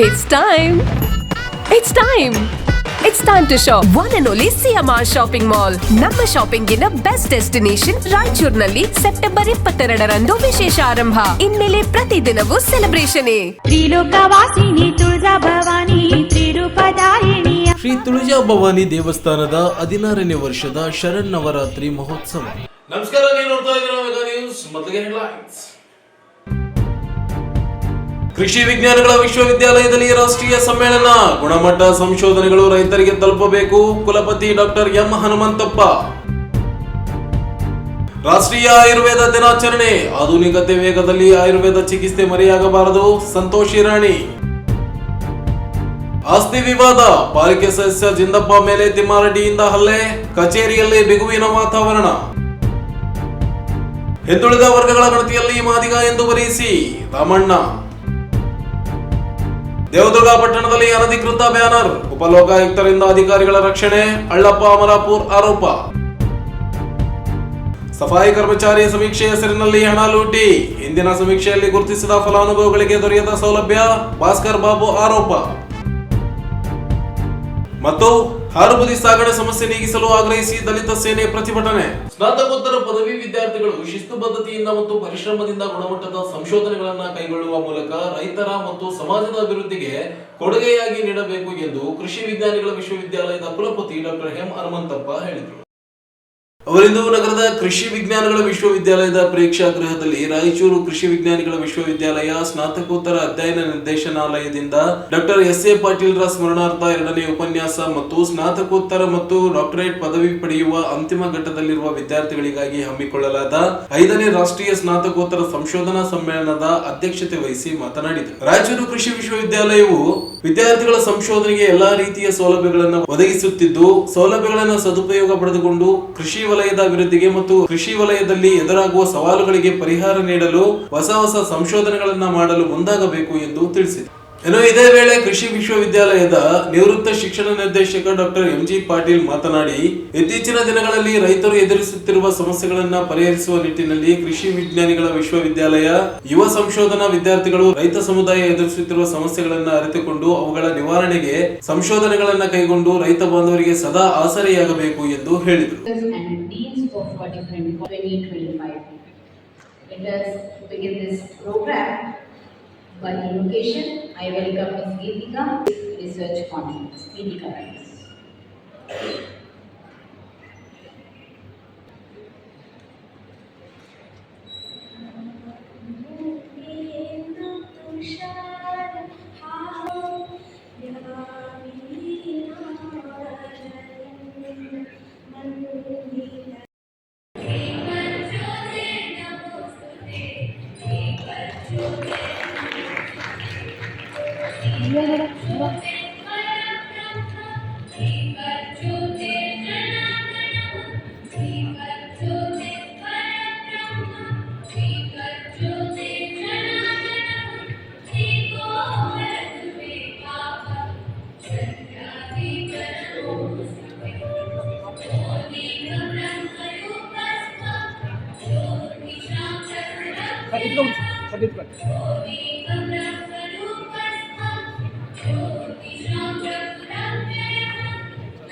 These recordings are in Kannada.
It's time. It's time. It's time to shop. One and only CMR Shopping Mall. ನಮ್ಮ ಶಾಪಿಂಗಿನ ಬೆಸ್ಟ್ ಡೆಸ್ಟಿನೇಷನ್ ರಾಯಚೂರಿನಲ್ಲಿ ಸೆಪ್ಟೆಂಬರ್ 22ರಂದು ವಿಶೇಷ ಆರಂಭ. ಇನ್ಮೇಲೆ ಪ್ರತಿದಿನವೂ ಸೆಲೆಬ್ರೇಷನ್. ತ್ರಿಲೋಕವಾಸಿನಿ ತುಳಜಾ ಭವಾನಿ ತ್ರಿರೂಪಧಾರಿಣಿ. ಶ್ರೀ ತುಳಜಾ ಭವಾನಿ ದೇವಸ್ಥಾನದ 16ನೇ ವರ್ಷದ ಶರನ್ನವರಾತ್ರಿ ಮಹೋತ್ಸವ. ನಮಸ್ಕಾರ, ನೀವು ನೋಡ್ತಾ ಇದ್ದೀರಾ ಮೆಗಾ ನ್ಯೂಸ್. ಮೊದಲಿಗೆ ಹೆಡ್ಲೈನ್ಸ್. ಕೃಷಿ ವಿಜ್ಞಾನಗಳ ವಿಶ್ವವಿದ್ಯಾಲಯದಲ್ಲಿ ರಾಷ್ಟ್ರೀಯ ಸಮ್ಮೇಳನ. ಗುಣಮಟ್ಟ ಸಂಶೋಧನೆಗಳು ರೈತರಿಗೆ ತಲುಪಬೇಕು. ಕುಲಪತಿ ಡಾಕ್ಟರ್ ಎಂ ಹನುಮಂತಪ್ಪ. ರಾಷ್ಟ್ರೀಯ ಆಯುರ್ವೇದ ದಿನಾಚರಣೆ. ಆಧುನಿಕತೆ ವೇಗದಲ್ಲಿ ಆಯುರ್ವೇದ ಚಿಕಿತ್ಸೆ ಮರೆಯಾಗಬಾರದು. ಸಂತೋಷ್ ಇರಾಣಿ. ಆಸ್ತಿ ವಿವಾದ. ಪಾಲಿಕೆ ಸದಸ್ಯ ಜಿಂದಪ್ಪ ಮೇಲೆ ತಿಮ್ಮಾರೆಡ್ಡಿಯಿಂದ ಹಲ್ಲೆ. ಕಚೇರಿಯಲ್ಲಿ ಬಿಗುವಿನ ವಾತಾವರಣ. ಹಿಂದುಳಿದ ವರ್ಗಗಳ ಗಣತಿಯಲ್ಲಿ ಮಾದಿಗ ಎಂದು ಬರೆಯಿಸಿ. ರಾಮಣ್ಣ. ದೇವದುರ್ಗ ಪಟ್ಟಣದಲ್ಲಿ ಅನಧಿಕೃತ ಬ್ಯಾನರ್. ಉಪಲೋಕಾಯುಕ್ತರಿಂದ ಅಧಿಕಾರಿಗಳ ರಕ್ಷಣೆ. ಅಳ್ಳಪ್ಪ ಅಮರಾಪುರ್ ಆರೋಪ. ಸಫಾಯಿ ಕರ್ಮಚಾರಿ ಸಮೀಕ್ಷೆ ಹೆಸರಿನಲ್ಲಿ ಹಣ ಲೂಟಿ. ಹಿಂದಿನ ಸಮೀಕ್ಷೆಯಲ್ಲಿ ಗುರುತಿಸಿದ ಫಲಾನುಭವಿಗಳಿಗೆ ದೊರೆಯದ ಸೌಲಭ್ಯ. ಭಾಸ್ಕರ್ ಬಾಬು ಆರೋಪ. ಮತ್ತು ಹಾರುಬುದಿ ಸಾಗಣೆ ಸಮಸ್ಯೆ ನೀಗಿಸಲು ಆಗ್ರಹಿಸಿ ದಲಿತ ಸೇನೆ ಪ್ರತಿಭಟನೆ. ಸ್ನಾತಕೋತ್ತರ ಪದವಿ ವಿದ್ಯಾರ್ಥಿಗಳು ಶಿಸ್ತುಬದ್ಧತೆಯಿಂದ ಮತ್ತು ಪರಿಶ್ರಮದಿಂದ ಗುಣಮಟ್ಟದ ಸಂಶೋಧನೆಗಳನ್ನು ಕೈಗೊಳ್ಳುವ ಮೂಲಕ ರೈತರ ಮತ್ತು ಸಮಾಜದ ಅಭಿವೃದ್ಧಿಗೆ ಕೊಡುಗೆಯಾಗಿ ನೀಡಬೇಕು ಎಂದು ಕೃಷಿ ವಿಜ್ಞಾನಿಗಳ ವಿಶ್ವವಿದ್ಯಾಲಯದ ಕುಲಪತಿ ಡಾಕ್ಟರ್ ಎಂ ಹನುಮಂತಪ್ಪ ಹೇಳಿದರು. ಅವರಿಂದು ನಗರದ ಕೃಷಿ ವಿಜ್ಞಾನಗಳ ವಿಶ್ವವಿದ್ಯಾಲಯದ ಪ್ರೇಕ್ಷಾಗೃಹದಲ್ಲಿ ರಾಯಚೂರು ಕೃಷಿ ವಿಜ್ಞಾನಿಗಳ ವಿಶ್ವವಿದ್ಯಾಲಯ ಸ್ನಾತಕೋತ್ತರ ಅಧ್ಯಯನ ನಿರ್ದೇಶನಾಲಯದಿಂದ ಡಾಕ್ಟರ್ ಎಸ್ ಎ ಪಾಟೀಲ್ ರ ಸ್ಮರಣಾರ್ಥ 2ನೇ ಉಪನ್ಯಾಸ ಮತ್ತು ಸ್ನಾತಕೋತ್ತರ ಮತ್ತು ಡಾಕ್ಟರೇಟ್ ಪದವಿ ಪಡೆಯುವ ಅಂತಿಮ ಘಟ್ಟದಲ್ಲಿರುವ ವಿದ್ಯಾರ್ಥಿಗಳಿಗಾಗಿ ಹಮ್ಮಿಕೊಳ್ಳಲಾದ 5ನೇ ರಾಷ್ಟ್ರೀಯ ಸ್ನಾತಕೋತ್ತರ ಸಂಶೋಧನಾ ಸಮ್ಮೇಳನದ ಅಧ್ಯಕ್ಷತೆ ವಹಿಸಿ ಮಾತನಾಡಿದರು. ರಾಯಚೂರು ಕೃಷಿ ವಿಶ್ವವಿದ್ಯಾಲಯವು ವಿದ್ಯಾರ್ಥಿಗಳ ಸಂಶೋಧನೆಗೆ ಎಲ್ಲಾ ರೀತಿಯ ಸೌಲಭ್ಯಗಳನ್ನು ಒದಗಿಸುತ್ತಿದ್ದು, ಸೌಲಭ್ಯಗಳನ್ನು ಸದುಪಯೋಗ ಪಡೆದುಕೊಂಡು ಕೃಷಿ ವಲಯದ ಅಭಿವೃದ್ಧಿಗೆ ಮತ್ತು ಕೃಷಿ ವಲಯದಲ್ಲಿ ಎದುರಾಗುವ ಸವಾಲುಗಳಿಗೆ ಪರಿಹಾರ ನೀಡಲು ಹೊಸ ಸಂಶೋಧನೆಗಳನ್ನು ಮಾಡಲು ಮುಂದಾಗಬೇಕು ಎಂದು ತಿಳಿಸಿದರು. ಇನ್ನು ಇದೇ ವೇಳೆ ಕೃಷಿ ವಿಶ್ವವಿದ್ಯಾಲಯದ ನಿವೃತ್ತ ಶಿಕ್ಷಣ ನಿರ್ದೇಶಕ ಡಾಕ್ಟರ್ ಎಂಜಿ ಪಾಟೀಲ್ ಮಾತನಾಡಿ, ಇತ್ತೀಚಿನ ದಿನಗಳಲ್ಲಿ ರೈತರು ಎದುರಿಸುತ್ತಿರುವ ಸಮಸ್ಯೆಗಳನ್ನು ಪರಿಹರಿಸುವ ನಿಟ್ಟಿನಲ್ಲಿ ಕೃಷಿ ವಿಜ್ಞಾನಿಗಳ ವಿಶ್ವವಿದ್ಯಾಲಯ ಯುವ ಸಂಶೋಧನಾ ವಿದ್ಯಾರ್ಥಿಗಳು ರೈತ ಸಮುದಾಯ ಎದುರಿಸುತ್ತಿರುವ ಸಮಸ್ಯೆಗಳನ್ನು ಅರಿತುಕೊಂಡು ಅವುಗಳ ನಿವಾರಣೆಗೆ ಸಂಶೋಧನೆಗಳನ್ನು ಕೈಗೊಂಡು ರೈತ ಬಾಂಧವರಿಗೆ ಸದಾ ಆಸರೆಯಾಗಬೇಕು ಎಂದು ಹೇಳಿದರು. By invocation, I welcome Ms. Geetika, Research Conference. Geetika Rice.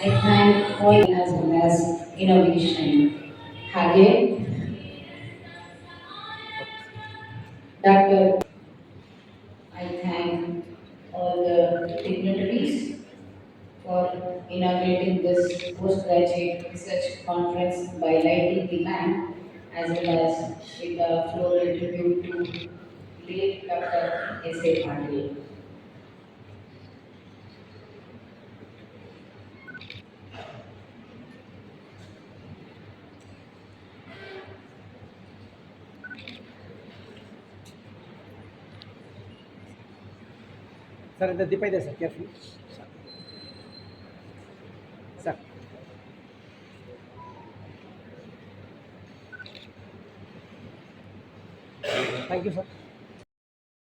I thank all as well as innovation. ಹಾಗೆ Dr. I thank all the dignitaries for inaugurating this postgraduate research conference by lighting the lamp as well as with a floral tribute to late Dr. S. A. Patil. Sir, the dip ಇದೆ sir, carefully. Sir. Thank you, sir.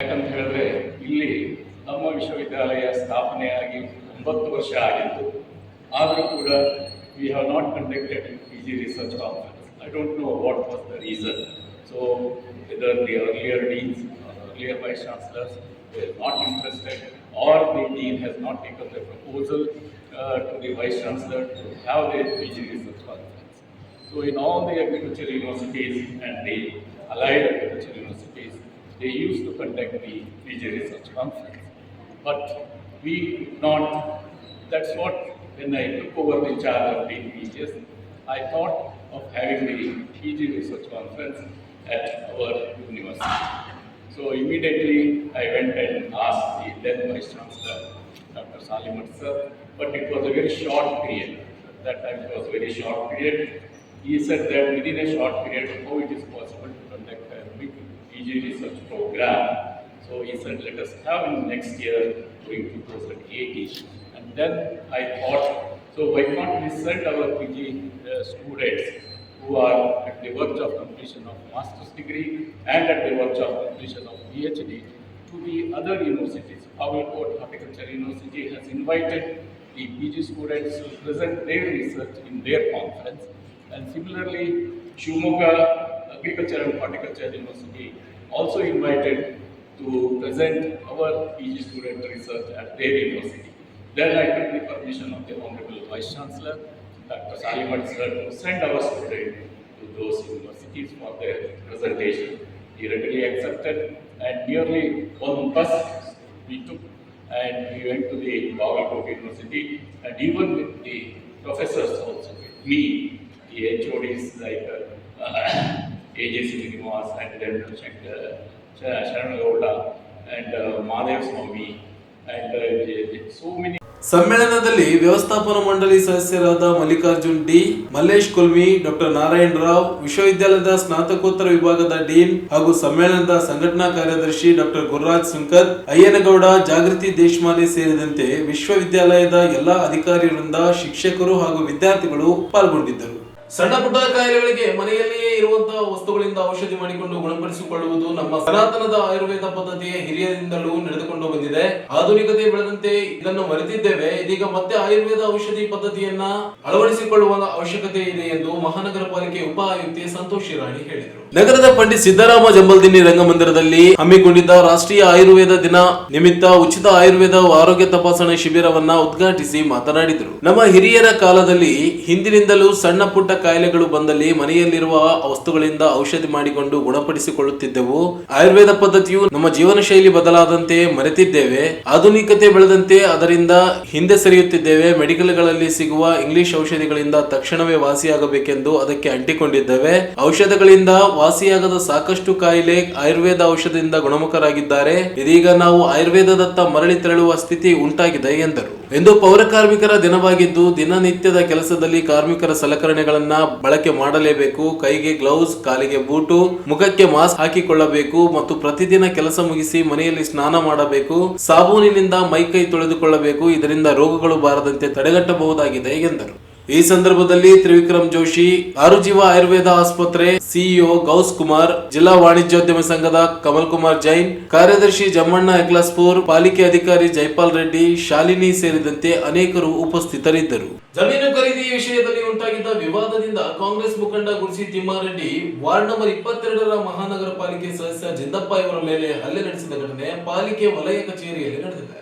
ಯಾಕಂತ ಹೇಳಿದ್ರೆ ಇಲ್ಲಿ ನಮ್ಮ ವಿಶ್ವವಿದ್ಯಾಲಯ ಸ್ಥಾಪನೆಯಾಗಿ 9 ವರ್ಷ ಆಗಿತ್ತು. ಆದರೂ ಕೂಡ we have not conducted PG research conference. I don't know what was the reason. So whether the earlier deans, earlier vice chancellors were not interested, or the dean has not taken the proposal to the vice chancellor to have the PG research conference. So in all the agricultural universities and the allied agricultural universities, they used to conduct the PG research conference. But we did not, that's what, when I took over the charge of the PGS, I thought of having the PG research conference at our university. So immediately I went and asked the then Vice Chancellor, Dr. Salimat sir, but it was a very short period. At that time it was a very short period. He said that within a short period, how it is possible to conduct a big PG research program. So he said, let us have in next year, going 2018. And then I thought, so why can't we send our PG students who are at the verge of completion of master's degree and at the verge of completion of PhD to the other universities. Pawalkot Horticulture University has invited the PG students to present their research in their conference. And similarly, Shivamogga Agriculture and Horticulture University also invited to present our PG student research at their university. Then I took the permission of the Honorable Vice Chancellor, Dr. Salimat sir, to send our students to those universities for their presentation. He readily accepted, and nearly one bus we took, and we went to the Pawalkot University, and even with the professors also, with me, the HODs like AJ Srinivas and then Sharanagowda and Mahadev Swami and so many. ಸಮ್ಮೇಳನದಲ್ಲಿ ವ್ಯವಸ್ಥಾಪನಾ ಮಂಡಳಿ ಸದಸ್ಯರಾದ ಮಲ್ಲಿಕಾರ್ಜುನ್ ಡಿ, ಮಲ್ಲೇಶ್ ಕುಲ್ಮಿ, ಡಾಕ್ಟರ್ ನಾರಾಯಣ ರಾವ್, ವಿಶ್ವವಿದ್ಯಾಲಯದ ಸ್ನಾತಕೋತ್ತರ ವಿಭಾಗದ ಡೀನ್ ಹಾಗೂ ಸಮ್ಮೇಳನದ ಸಂಘಟನಾ ಕಾರ್ಯದರ್ಶಿ ಡಾಕ್ಟರ್ ಗುರುರಾಜ್ ಸುಂಕರ್, ಅಯ್ಯನಗೌಡ, ಜಾಗೃತಿ ದೇಶಮಾನೆ ಸೇರಿದಂತೆ ವಿಶ್ವವಿದ್ಯಾಲಯದ ಎಲ್ಲಾ ಅಧಿಕಾರಿಗಳಿಂದ ಶಿಕ್ಷಕರು ಹಾಗೂ ವಿದ್ಯಾರ್ಥಿಗಳು ಪಾಲ್ಗೊಂಡಿದ್ದರು. ಸಣ್ಣ ಪುಟ್ಟ ಕಾಯಿಲೆಗಳಿಗೆ ಮನೆಯಲ್ಲಿಯೇ ಇರುವಂತಹ ವಸ್ತುಗಳಿಂದ ಔಷಧಿ ಮಾಡಿಕೊಂಡು ಗುಣಪಡಿಸಿಕೊಳ್ಳುವುದು ನಮ್ಮ ಸನಾತನದ ಆಯುರ್ವೇದ ಪದ್ಧತಿಯ ಹಿರಿಯರಿಂದಲೂ ನಡೆದುಕೊಂಡು ಬಂದಿದೆ. ಆಧುನಿಕತೆ ಬೆಳೆದಂತೆ ಇದನ್ನು ಮರೆತಿದ್ದೇವೆ. ಇದೀಗ ಮತ್ತೆ ಆಯುರ್ವೇದ ಔಷಧಿ ಪದ್ಧತಿಯನ್ನ ಅಳವಡಿಸಿಕೊಳ್ಳುವ ಅವಶ್ಯಕತೆ ಇದೆ ಎಂದು ಮಹಾನಗರ ಪಾಲಿಕೆ ಉಪ ಆಯುಕ್ತೆ ಸಂತೋಷಿ ರಾಣಿ ಹೇಳಿದರು. ನಗರದ ಪಂಡಿತ್ ಸಿದ್ದರಾಮ ಜಂಬಲ್ದಿನ್ನಿ ರಂಗಮಂದಿರದಲ್ಲಿ ಹಮ್ಮಿಕೊಂಡಿದ್ದ ರಾಷ್ಟ್ರೀಯ ಆಯುರ್ವೇದ ದಿನ ನಿಮಿತ್ತ ಉಚಿತ ಆಯುರ್ವೇದ ಆರೋಗ್ಯ ತಪಾಸಣೆ ಶಿಬಿರವನ್ನ ಉದ್ಘಾಟಿಸಿ ಮಾತನಾಡಿದರು. ನಮ್ಮ ಹಿರಿಯರ ಕಾಲದಲ್ಲಿ ಹಿಂದಿನಿಂದಲೂ ಸಣ್ಣ ಪುಟ್ಟ ಕಾಯಿಲೆಗಳು ಬಂದಲ್ಲಿ ಮನೆಯಲ್ಲಿರುವ ವಸ್ತುಗಳಿಂದ ಔಷಧಿ ಮಾಡಿಕೊಂಡು ಗುಣಪಡಿಸಿಕೊಳ್ಳುತ್ತಿದ್ದೆವು. ಆಯುರ್ವೇದ ಪದ್ಧತಿಯು ನಮ್ಮ ಜೀವನ ಶೈಲಿ ಬದಲಾದಂತೆ ಮರೆತಿದ್ದೇವೆ. ಆಧುನಿಕತೆ ಬೆಳೆದಂತೆ ಅದರಿಂದ ಹಿಂದೆ ಸರಿಯುತ್ತಿದ್ದೇವೆ. ಮೆಡಿಕಲ್ಗಳಲ್ಲಿ ಸಿಗುವ ಇಂಗ್ಲಿಷ್ ಔಷಧಿಗಳಿಂದ ತಕ್ಷಣವೇ ವಾಸಿಯಾಗಬೇಕೆಂದು ಅದಕ್ಕೆ ಅಂಟಿಕೊಂಡಿದ್ದೇವೆ. ಔಷಧಗಳಿಂದ ವಾಸಿಯಾಗದ ಸಾಕಷ್ಟು ಕಾಯಿಲೆ ಆಯುರ್ವೇದ ಔಷಧದಿಂದ ಗುಣಮುಖರಾಗಿದ್ದಾರೆ. ಇದೀಗ ನಾವು ಆಯುರ್ವೇದದತ್ತ ಮರಳಿ ತೆರಳುವ ಸ್ಥಿತಿ ಉಂಟಾಗಿದೆ ಎಂದರು. ಎಂದು ಪೌರ ಕಾರ್ಮಿಕರ ದಿನವಾಗಿದ್ದು ದಿನನಿತ್ಯದ ಕೆಲಸದಲ್ಲಿ ಕಾರ್ಮಿಕರ ಸಲಕರಣೆಗಳನ್ನ ಬಳಕೆ ಮಾಡಲೇಬೇಕು. ಕೈಗೆ ಗ್ಲೌಸ್, ಕಾಲಿಗೆ ಬೂಟು, ಮುಖಕ್ಕೆ ಮಾಸ್ಕ್ ಹಾಕಿಕೊಳ್ಳಬೇಕು ಮತ್ತು ಪ್ರತಿದಿನ ಕೆಲಸ ಮುಗಿಸಿ ಮನೆಯಲ್ಲಿ ಸ್ನಾನ ಮಾಡಬೇಕು. ಸಾಬೂನಿನಿಂದ ಮೈಕೈ ತೊಳೆದುಕೊಳ್ಳಬೇಕು. ಇದರಿಂದ ರೋಗಗಳು ಬಾರದಂತೆ ತಡೆಗಟ್ಟಬಹುದಾಗಿದೆ ಎಂದರು. ಈ ಸಂದರ್ಭದಲ್ಲಿ ತ್ರಿವಿಕ್ರಮ್ ಜೋಶಿ, ಆರುಜೀವ ಆಯುರ್ವೇದ ಆಸ್ಪತ್ರೆ ಸಿಇಒ ಗೌಸ್ ಕುಮಾರ್, ಜಿಲ್ಲಾ ವಾಣಿಜ್ಯೋದ್ಯಮ ಸಂಘದ ಕಮಲ್ ಕುಮಾರ್ ಜೈನ್, ಕಾರ್ಯದರ್ಶಿ ಜಮ್ಮಣ್ಣ ಎಕ್ಲಾಸ್ಪುರ್, ಪಾಲಿಕೆ ಅಧಿಕಾರಿ ಜೈಪಾಲ್ ರೆಡ್ಡಿ, ಶಾಲಿನಿ ಸೇರಿದಂತೆ ಅನೇಕರು ಉಪಸ್ಥಿತರಿದ್ದರು. ಜಮೀನು ಖರೀದಿ ವಿಷಯದಲ್ಲಿ ಉಂಟಾಗಿದ್ದ ವಿವಾದದಿಂದ ಕಾಂಗ್ರೆಸ್ ಮುಖಂಡ ಗುರುಸಿ ತಿಮ್ಮಾರೆಡ್ಡಿ ವಾರ್ಡ್ ನಂಬರ್ 22ರ ಮಹಾನಗರ ಪಾಲಿಕೆ ಸದಸ್ಯ ಜಿಂದಪ್ಪ ಇವರ ಮೇಲೆ ಹಲ್ಲೆ ನಡೆಸಿದ ಘಟನೆ ಪಾಲಿಕೆ ವಲಯ ಕಚೇರಿಯಲ್ಲಿ ನಡೆದಿದೆ.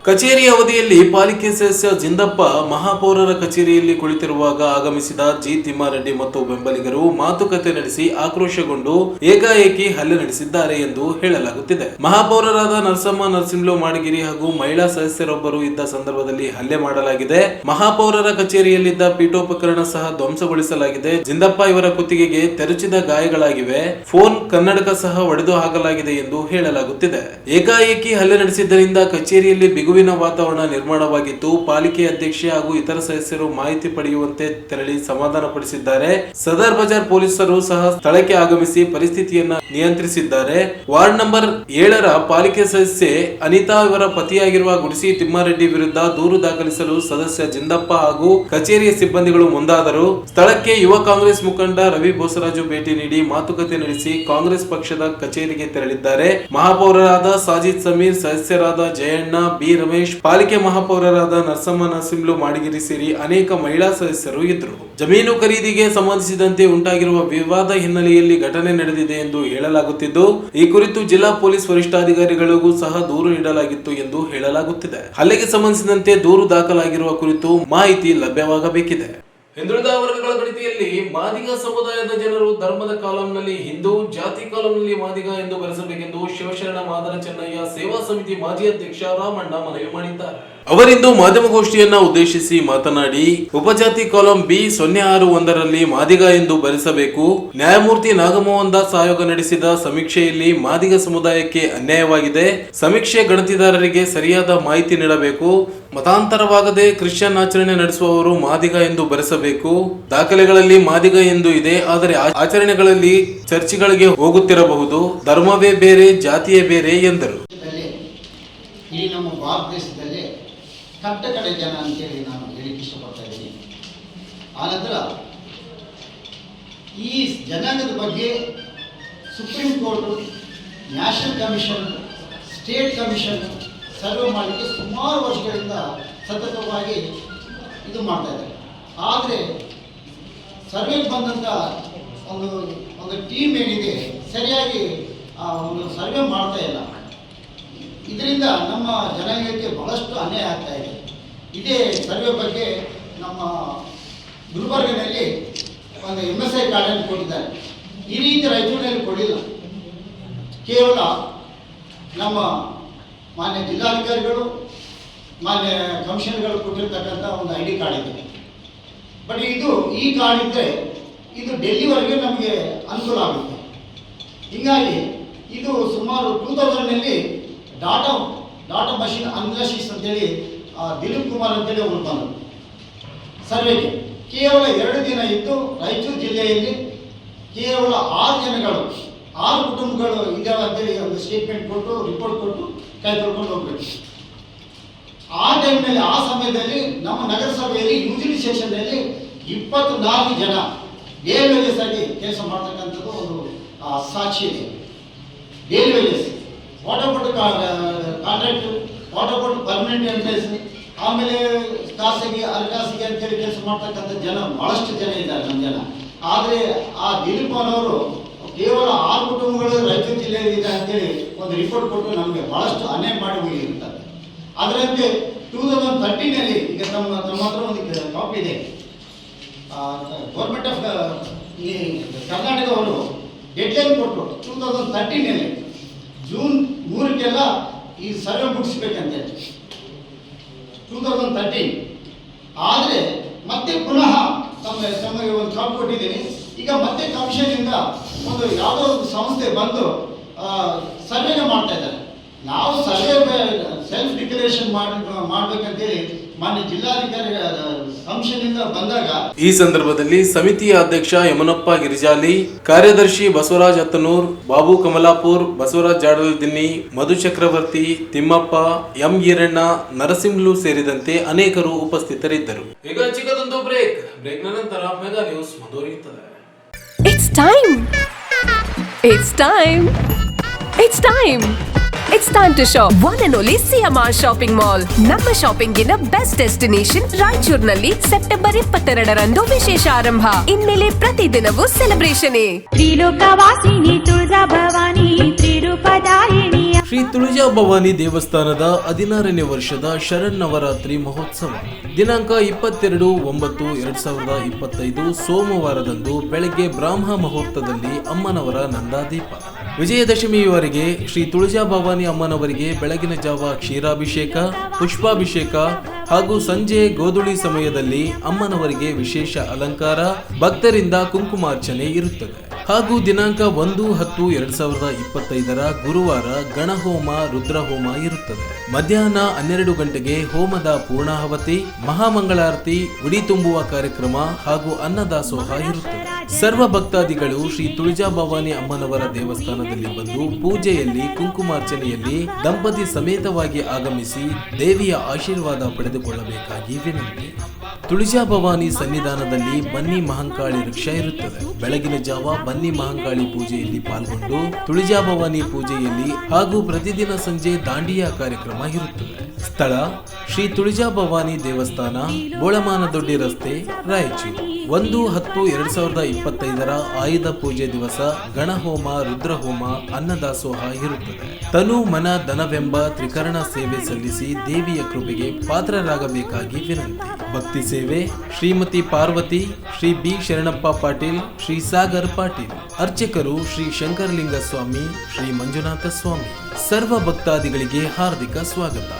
ಕಚೇರಿ ಅವಧಿಯಲ್ಲಿ ಪಾಲಿಕೆ ಸದಸ್ಯ ಜಿಂದಪ್ಪ ಮಹಾಪೌರರ ಕಚೇರಿಯಲ್ಲಿ ಕುಳಿತಿರುವಾಗ ಆಗಮಿಸಿದ ಜಿ ತಿಮ್ಮಾರೆಡ್ಡಿ ಮತ್ತು ಬೆಂಬಲಿಗರು ಮಾತುಕತೆ ನಡೆಸಿ ಆಕ್ರೋಶಗೊಂಡು ಏಕಾಏಕಿ ಹಲ್ಲೆ ನಡೆಸಿದ್ದಾರೆ ಎಂದು ಹೇಳಲಾಗುತ್ತಿದೆ. ಮಹಾಪೌರರಾದ ನರಸಮ್ಮ ನರಸಿಂಹಲು ಮಾಡಗಿರಿ ಹಾಗೂ ಮಹಿಳಾ ಸದಸ್ಯರೊಬ್ಬರು ಇದ್ದ ಸಂದರ್ಭದಲ್ಲಿ ಹಲ್ಲೆ ಮಾಡಲಾಗಿದೆ. ಮಹಾಪೌರರ ಕಚೇರಿಯಲ್ಲಿದ್ದ ಪೀಠೋಪಕರಣ ಸಹ ಧ್ವಂಸಗೊಳಿಸಲಾಗಿದೆ. ಜಿಂದಪ್ಪ ಇವರ ಕುತ್ತಿಗೆಗೆ ತೆರಚಿದ ಗಾಯಗಳಾಗಿವೆ. ಫೋನ್, ಕನ್ನಡಕ ಸಹ ಒಡೆದು ಹಾಕಲಾಗಿದೆ ಎಂದು ಹೇಳಲಾಗುತ್ತಿದೆ. ಏಕಾಏಕಿ ಹಲ್ಲೆ ನಡೆಸಿದ್ದರಿಂದ ಕಚೇರಿಯಲ್ಲಿ ಬಿಗುವಿನ ವಾತಾವರಣ ನಿರ್ಮಾಣವಾಗಿತ್ತು. ಪಾಲಿಕೆ ಅಧ್ಯಕ್ಷೆ ಹಾಗೂ ಇತರ ಸದಸ್ಯರು ಮಾಹಿತಿ ಪಡೆಯುವಂತೆ ತೆರಳಿ ಸಮಾಧಾನ ಪಡಿಸಿದ್ದಾರೆ. ಸದರ್ ಬಜಾರ್ ಪೊಲೀಸರು ಸಹ ಸ್ಥಳಕ್ಕೆ ಆಗಮಿಸಿ ಪರಿಸ್ಥಿತಿಯನ್ನ ನಿಯಂತ್ರಿಸಿದ್ದಾರೆ. ವಾರ್ಡ್ ನಂಬರ್ 7ರ ಪಾಲಿಕೆ ಸದಸ್ಯೆ ಅನಿತಾ ಇವರ ಪತಿಯಾಗಿರುವ ಗುಡಿಸಿ ತಿಮ್ಮಾರೆಡ್ಡಿ ವಿರುದ್ಧ ದೂರು ದಾಖಲಿಸಲು ಸದಸ್ಯ ಜಿಂದಪ್ಪ ಹಾಗೂ ಕಚೇರಿಯ ಸಿಬ್ಬಂದಿಗಳು ಮುಂದಾದರು. ಸ್ಥಳಕ್ಕೆ ಯುವ ಕಾಂಗ್ರೆಸ್ ಮುಖಂಡ ರವಿ ಬೋಸರಾಜು ಭೇಟಿ ನೀಡಿ ಮಾತುಕತೆ ನಡೆಸಿ ಕಾಂಗ್ರೆಸ್ ಪಕ್ಷದ ಕಚೇರಿಗೆ ತೆರಳಿದ್ದಾರೆ. ಮಹಾಪೌರರಾದ ಸಾಜಿದ್ ಸಮೀರ್, ಸದಸ್ಯರಾದ ಜಯಣ್ಣ, ಬಿ ರಮೇಶ್, ಪಾಲಿಕೆ ಮಹಾಪೌರರಾದ ನರಸಮ್ಮ ನರಸಿಂಹಲು ಮಾಡಿಗಿರಿ ಸೇರಿ ಅನೇಕ ಮಹಿಳಾ ಸದಸ್ಯರು ಇದ್ದರು. ಜಮೀನು ಖರೀದಿಗೆ ಸಂಬಂಧಿಸಿದಂತೆ ಉಂಟಾಗಿರುವ ವಿವಾದ ಹಿನ್ನೆಲೆಯಲ್ಲಿ ಘಟನೆ ನಡೆದಿದೆ ಎಂದು ಹೇಳಲಾಗುತ್ತಿದ್ದು, ಈ ಕುರಿತು ಜಿಲ್ಲಾ ಪೊಲೀಸ್ ವರಿಷ್ಠಾಧಿಕಾರಿಗಳಿಗೂ ಸಹ ದೂರು ನೀಡಲಾಗಿತ್ತು ಎಂದು ಹೇಳಲಾಗುತ್ತಿದೆ. ಹಲ್ಲೆಗೆ ಸಂಬಂಧಿಸಿದಂತೆ ದೂರು ದಾಖಲಾಗಿರುವ ಕುರಿತು ಮಾಹಿತಿ ಲಭ್ಯವಾಗಬೇಕಿದೆ. ಹಿಂದುಳಿದ ವರ್ಗಗಳ ಗಣತಿಯಲ್ಲಿ ಮಾದಿಗ ಸಮುದಾಯದ ಜನರು ಧರ್ಮದ ಕಾಲಂನಲ್ಲಿ ಹಿಂದೂ, ಜಾತಿ ಕಾಲಂನಲ್ಲಿ ಮಾದಿಗ ಎಂದು ಬರೆಸಬೇಕೆಂದು ಶಿವಶರಣ ಮಾದರ ಚೆನ್ನಯ್ಯ ಸೇವಾ ಸಮಿತಿ ಮಾಜಿ ಅಧ್ಯಕ್ಷ ರಾಮಣ್ಣ ಮನವಿ ಮಾಡಿದ್ದಾರೆ. ಅವರಿಂದು ಮಾಧ್ಯಮಗೋಷ್ಠಿಯನ್ನ ಉದ್ದೇಶಿಸಿ ಮಾತನಾಡಿ, ಉಪಜಾತಿ ಕಾಲಂ B061ರಲ್ಲಿ ಮಾದಿಗ ಎಂದು ಬರೆಸಬೇಕು. ನ್ಯಾಯಮೂರ್ತಿ ನಾಗಮೋಹನ್ ದಾಸ್ ಆಯೋಗ ನಡೆಸಿದ ಸಮೀಕ್ಷೆಯಲ್ಲಿ ಮಾದಿಗ ಸಮುದಾಯಕ್ಕೆ ಅನ್ಯಾಯವಾಗಿದೆ. ಸಮೀಕ್ಷೆ ಗಣತಿದಾರರಿಗೆ ಸರಿಯಾದ ಮಾಹಿತಿ ನೀಡಬೇಕು. ಮತಾಂತರವಾಗದೆ ಕ್ರಿಶ್ಚಿಯನ್ ಆಚರಣೆ ನಡೆಸುವವರು ಮಾದಿಗ ಎಂದು ಬರೆಸಬೇಕು. ದಾಖಲೆಗಳಲ್ಲಿ ಮಾದಿಗ ಎಂದು ಇದೆ, ಆದರೆ ಆಚರಣೆಗಳಲ್ಲಿ ಚರ್ಚ್ಗಳಿಗೆ ಹೋಗುತ್ತಿರಬಹುದು. ಧರ್ಮವೇ ಬೇರೆ, ಜಾತಿಯೇ ಬೇರೆ ಎಂದರು. ಈ ನಮ್ಮ ಭಾರತ ದೇಶದಲ್ಲಿ ಕಟ್ಟಕಡೆ ಜನ ಅಂತೇಳಿ ನಾನು ಹೇಳಿಕ್ಕೆ ಇಷ್ಟಪಡ್ತಾ ಇದ್ದೀನಿ. ಆನಂತರ ಈ ಜನಾಂಗದ ಬಗ್ಗೆ supreme court, national commission, state commission survey ಮಾಡಲಿಕ್ಕೆ ಸುಮಾರು ವರ್ಷಗಳಿಂದ ಸತತವಾಗಿ ಇದು ಮಾಡ್ತಾ ಇದ್ದಾರೆ. ಆದರೆ ಸರ್ವೆಗೆ ಬಂದಂಥ ಒಂದು ಟೀಮ್ ಏನಿದೆ ಸರಿಯಾಗಿ ಒಂದು ಸರ್ವೆ ಮಾಡ್ತಾ ಇಲ್ಲ. ಇದರಿಂದ ನಮ್ಮ ಜನಾಂಗಕ್ಕೆ ಬಹಳಷ್ಟು ಅನ್ಯಾಯ ಆಗ್ತಾ ಇದೆ. ಇದೇ ಸರ್ವೆ ಬಗ್ಗೆ ನಮ್ಮ ಗುಲ್ಬರ್ಗನಲ್ಲಿ ಒಂದು MSI ಕಾರ್ಡನ್ನು ಕೊಟ್ಟಿದ್ದಾರೆ. ಈ ರೀತಿ ರಾಯಚೂರಿನಲ್ಲಿ ಕೊಡಲಿಲ್ಲ. ಕೇವಲ ನಮ್ಮ ಮಾನ್ಯ ಜಿಲ್ಲಾಧಿಕಾರಿಗಳು, ಮಾನ್ಯ ಕಮಿಷನರ್ಗಳು ಕೊಟ್ಟಿರ್ತಕ್ಕಂಥ ಒಂದು ID ಕಾರ್ಡ್ ಇದೆ. ಬಟ್ ಈ ಕಾರ್ಡ್ ಇದ್ದರೆ ಇದು ಡೆಲ್ಲಿವರೆಗೆ ನಮಗೆ ಅನುಕೂಲ ಆಗುತ್ತೆ. ಹೀಗಾಗಿ ಇದು ಸುಮಾರು 2000ನಲ್ಲಿ ಡಾಟಾ ಮಷಿನ್ ಅನಲಿಸಿಸ್ ಅಂತೇಳಿ ದಿಲೀಪ್ ಕುಮಾರ್ ಅಂತೇಳಿ ಅವರು ಬಂದರು ಸರ್ವೆಗೆ. ಕೇವಲ 2 ದಿನ ಇದ್ದು ರಾಯಚೂರು ಜಿಲ್ಲೆಯಲ್ಲಿ ಕೇವಲ 6 ಜನಗಳು, 6 ಕುಟುಂಬಗಳು ಇದ್ದಾವೆ ಅಂತೇಳಿ ಒಂದು ಸ್ಟೇಟ್ಮೆಂಟ್ ಕೊಟ್ಟು, ರಿಪೋರ್ಟ್ ಕೊಟ್ಟು ಕೈ ತೊಳ್ಕೊಂಡು ಹೋಗ್ಬೇಕು. ಆ ಟೈಮ್ನಲ್ಲಿ, ಆ ಸಮಯದಲ್ಲಿ ನಮ್ಮ ನಗರಸಭೆಯಲ್ಲಿ ಯೂಜಿಡಿ ಸೆಷನ್ನಲ್ಲಿ 24 ಜನ ಡೇಲ್ ವೇಜಸ್ ಆಗಿ ಕೆಲಸ ಮಾಡ್ತಕ್ಕಂಥದ್ದು ಒಂದು ಸಾಕ್ಷಿ ಇದೆ. Dale wages, what about contract, what about permanent employees, ಆಮೇಲೆ ಖಾಸಗಿ ಅರ್ಖಾಸಗಿ ಅಂತೇಳಿ ಕೆಲಸ ಮಾಡ್ತಕ್ಕಂಥ ಜನ ಬಹಳಷ್ಟು ಜನ ಇದ್ದಾರೆ ನಮ್ಮ ಜನ. ಆದರೆ ಆ ದಿಲೀಪ್ ಅವರು ಕೇವಲ 6 ಕುಟುಂಬಗಳು ರಾಯಚೂರು ಜಿಲ್ಲೆಯಲ್ಲಿ ಇದೆ ಅಂತೇಳಿ ಒಂದು ರಿಪೋರ್ಟ್ ಕೊಟ್ಟು ನಮಗೆ ಬಹಳಷ್ಟು ಅನ್ಯಾಯ ಮಾಡಿ ಹೋಗಿರುತ್ತಾರೆ. ಅದರಂತೆ 2013ನಲ್ಲಿ ಈಗ ನಮ್ಮ ಹತ್ರ ಒಂದು ಕಾಪಿ ಇದೆ. ಗೌರ್ಮೆಂಟ್ ಆಫ್ ಈ ಕರ್ನಾಟಕ ಅವರು ಡೆಡ್ಲೈನ್ ಕೊಟ್ಟು 2013ನಲ್ಲಿ ಜೂನ್ 3ಕ್ಕೆಲ್ಲ ಈ ಸರ್ವೆ ಮುಗಿಸ್ಬೇಕಂತೇಳಿ 2013. ಆದರೆ ಮತ್ತೆ ಪುನಃ ತಮಗೆ ಒಂದು ಕಾಪಿ ಕೊಟ್ಟಿದ್ದೀನಿ. ಈಗ ಮತ್ತೆ ಕಮಿಷನಿಂದ ಒಂದು ಯಾವುದೋ ಒಂದು ಸಂಸ್ಥೆ ಬಂದು ಸರ್ವೆನ ಮಾಡ್ತಾ ಇದ್ದಾರೆ. ನಾವು ಸರ್ವೆ ಸೆಲ್ಫ್ ಡಿಕ್ಲರೇಷನ್ ಮಾಡ್ಬೇಕಂತೇಳಿ ಮಾನ್ಯ ಜಿಲ್ಲಾಧಿಕಾರಿ ಕಮಿಷನ್ನಿಂದ ಬಂದಾಗ ಈ ಸಂದರ್ಭದಲ್ಲಿ ಸಮಿತಿಯ ಅಧ್ಯಕ್ಷ ಯಮನಪ್ಪ ಗಿರಿಜಾಲಿ, ಕಾರ್ಯದರ್ಶಿ ಬಸವರಾಜ್ ಹತ್ತನೂರ್, ಬಾಬು ಕಮಲಾಪುರ್, ಬಸವರಾಜ್ ಜಾಡಲ್ದಿನ್ನಿ, ಮಧು ಚಕ್ರವರ್ತಿ, ತಿಮ್ಮಪ್ಪ, ಎಂ ಈರಣ್ಣ, ನರಸಿಂಹಲು ಸೇರಿದಂತೆ ಅನೇಕರು ಉಪಸ್ಥಿತರಿದ್ದರು. ಈಗ ಚಿಕ್ಕದೊಂದು ಬ್ರೇಕ್ ನಂತರ ಮೆಗಾ ನ್ಯೂಸ್ ಮುಂದುವರಿಯುತ್ತದೆ. It's time. It's time. It's time. It's time to shop. One and only CMR Shopping Mall. ನಮ್ಮ ಶಾಪಿಂಗಿನ ಬೆಸ್ಟ್ ಡೆಸ್ಟಿನೇಷನ್ ರಾಯಚೂರಿನಲ್ಲಿ ಸೆಪ್ಟೆಂಬರ್ 22ರಂದು ವಿಶೇಷ ಆರಂಭ. ಇನ್ಮೇಲೆ ಪ್ರತಿದಿನವೂ ಸೆಲೆಬ್ರೇಷನ್. ತ್ರಿಲೋಕವಾಸಿನಿ ತುಳಜಾ ಭವಾನಿ ತ್ರಿರೂಪದಾಯಿನಿ. ಶ್ರೀ ತುಳಜಾ ಭವಾನಿ ದೇವಸ್ಥಾನದ 16ನೇ ವರ್ಷದ ಶರನ್ನವರಾತ್ರಿ ಮಹೋತ್ಸವ ದಿನಾಂಕ 22/9/2025 ಸೋಮವಾರದಂದು ಬೆಳಗ್ಗೆ ಬ್ರಾಹ್ಮ ಮುಹೂರ್ತದಲ್ಲಿ ಅಮ್ಮನವರ ನಂದಾದೀಪ. ವಿಜಯದಶಮಿಯವರೆಗೆ ಶ್ರೀ ತುಳಜಾ ಭವಾನಿ ಅಮ್ಮನವರಿಗೆ ಬೆಳಗಿನ ಜಾವ ಕ್ಷೀರಾಭಿಷೇಕ, ಪುಷ್ಪಾಭಿಷೇಕ ಹಾಗೂ ಸಂಜೆ ಗೋಧುಳಿ ಸಮಯದಲ್ಲಿ ಅಮ್ಮನವರಿಗೆ ವಿಶೇಷ ಅಲಂಕಾರ, ಭಕ್ತರಿಂದ ಕುಂಕುಮಾರ್ಚನೆ ಇರುತ್ತದೆ. ಹಾಗೂ ದಿನಾಂಕ 1/10/2025 ಗುರುವಾರ ಗಣಹೋಮ, ರುದ್ರಹೋಮ ಇರುತ್ತದೆ. ಮಧ್ಯಾಹ್ನ 12 ಗಂಟೆಗೆ ಹೋಮದ ಪೂರ್ಣಾಹುತಿ, ಮಹಾಮಂಗಳಾರತಿ, ಉಡಿ ತುಂಬುವ ಕಾರ್ಯಕ್ರಮ ಹಾಗೂ ಅನ್ನದಾಸೋಹ ಇರುತ್ತದೆ. ಸರ್ವ ಭಕ್ತಾದಿಗಳು ಶ್ರೀ ತುಳಜಾ ಭವಾನಿ ಅಮ್ಮನವರ ದೇವಸ್ಥಾನದಲ್ಲಿ ಬಂದು ಪೂಜೆಯಲ್ಲಿ ಕುಂಕುಮಾರ್ಚನೆಯಲ್ಲಿ ದಂಪತಿ ಸಮೇತವಾಗಿ ಆಗಮಿಸಿ ದೇವಿಯ ಆಶೀರ್ವಾದ ಪಡೆದುಕೊಳ್ಳಬೇಕಾಗಿ ವಿನಂತಿ. ತುಳಜಾ ಭವಾನಿ ಸನ್ನಿಧಾನದಲ್ಲಿ ಬನ್ನಿ ಮಹಂಕಾಳಿ ವೃಕ್ಷ ಇರುತ್ತದೆ. ಬೆಳಗಿನ ಜಾವ ಬನ್ನಿ ಮಹಂಕಾಳಿ ಪೂಜೆಯಲ್ಲಿ ಪಾಲ್ಗೊಂಡು ತುಳಜಾ ಭವಾನಿ ಪೂಜೆಯಲ್ಲಿ ಹಾಗೂ ಪ್ರತಿದಿನ ಸಂಜೆ ದಾಂಡಿಯಾ ಕಾರ್ಯಕ್ರಮ ಇರುತ್ತದೆ. ಸ್ಥಳ ಶ್ರೀ ತುಳಜಾ ಭವಾನಿ ದೇವಸ್ಥಾನ, ಬೋಳಮಾನದೊಡ್ಡಿ ರಸ್ತೆ, ರಾಯಚೂರು. 1/10/2025 ಆಯುಧ ಪೂಜೆ ದಿವಸ ಗಣಹೋಮ, ರುದ್ರಹೋಮ, ಅನ್ನದಾಸೋಹ ಇರುತ್ತದೆ. ತನು ಮನ ಧನವೆಂಬ ತ್ರಿಕರಣ ಸೇವೆ ಸಲ್ಲಿಸಿ ದೇವಿಯ ಕೃಪೆಗೆ ಪಾತ್ರರಾಗಬೇಕಾಗಿ ವಿನಂತಿ. ಭಕ್ತಿ ಸೇವೆ ಶ್ರೀಮತಿ ಪಾರ್ವತಿ, ಶ್ರೀ ಬಿ ಶರಣಪ್ಪ ಪಾಟೀಲ್, ಶ್ರೀ ಸಾಗರ್ ಪಾಟೀಲ್. ಅರ್ಚಕರು ಶ್ರೀ ಶಂಕರಲಿಂಗ ಸ್ವಾಮಿ, ಶ್ರೀ ಮಂಜುನಾಥ ಸ್ವಾಮಿ. ಸರ್ವ ಭಕ್ತಾದಿಗಳಿಗೆ ಹಾರ್ದಿಕ ಸ್ವಾಗತ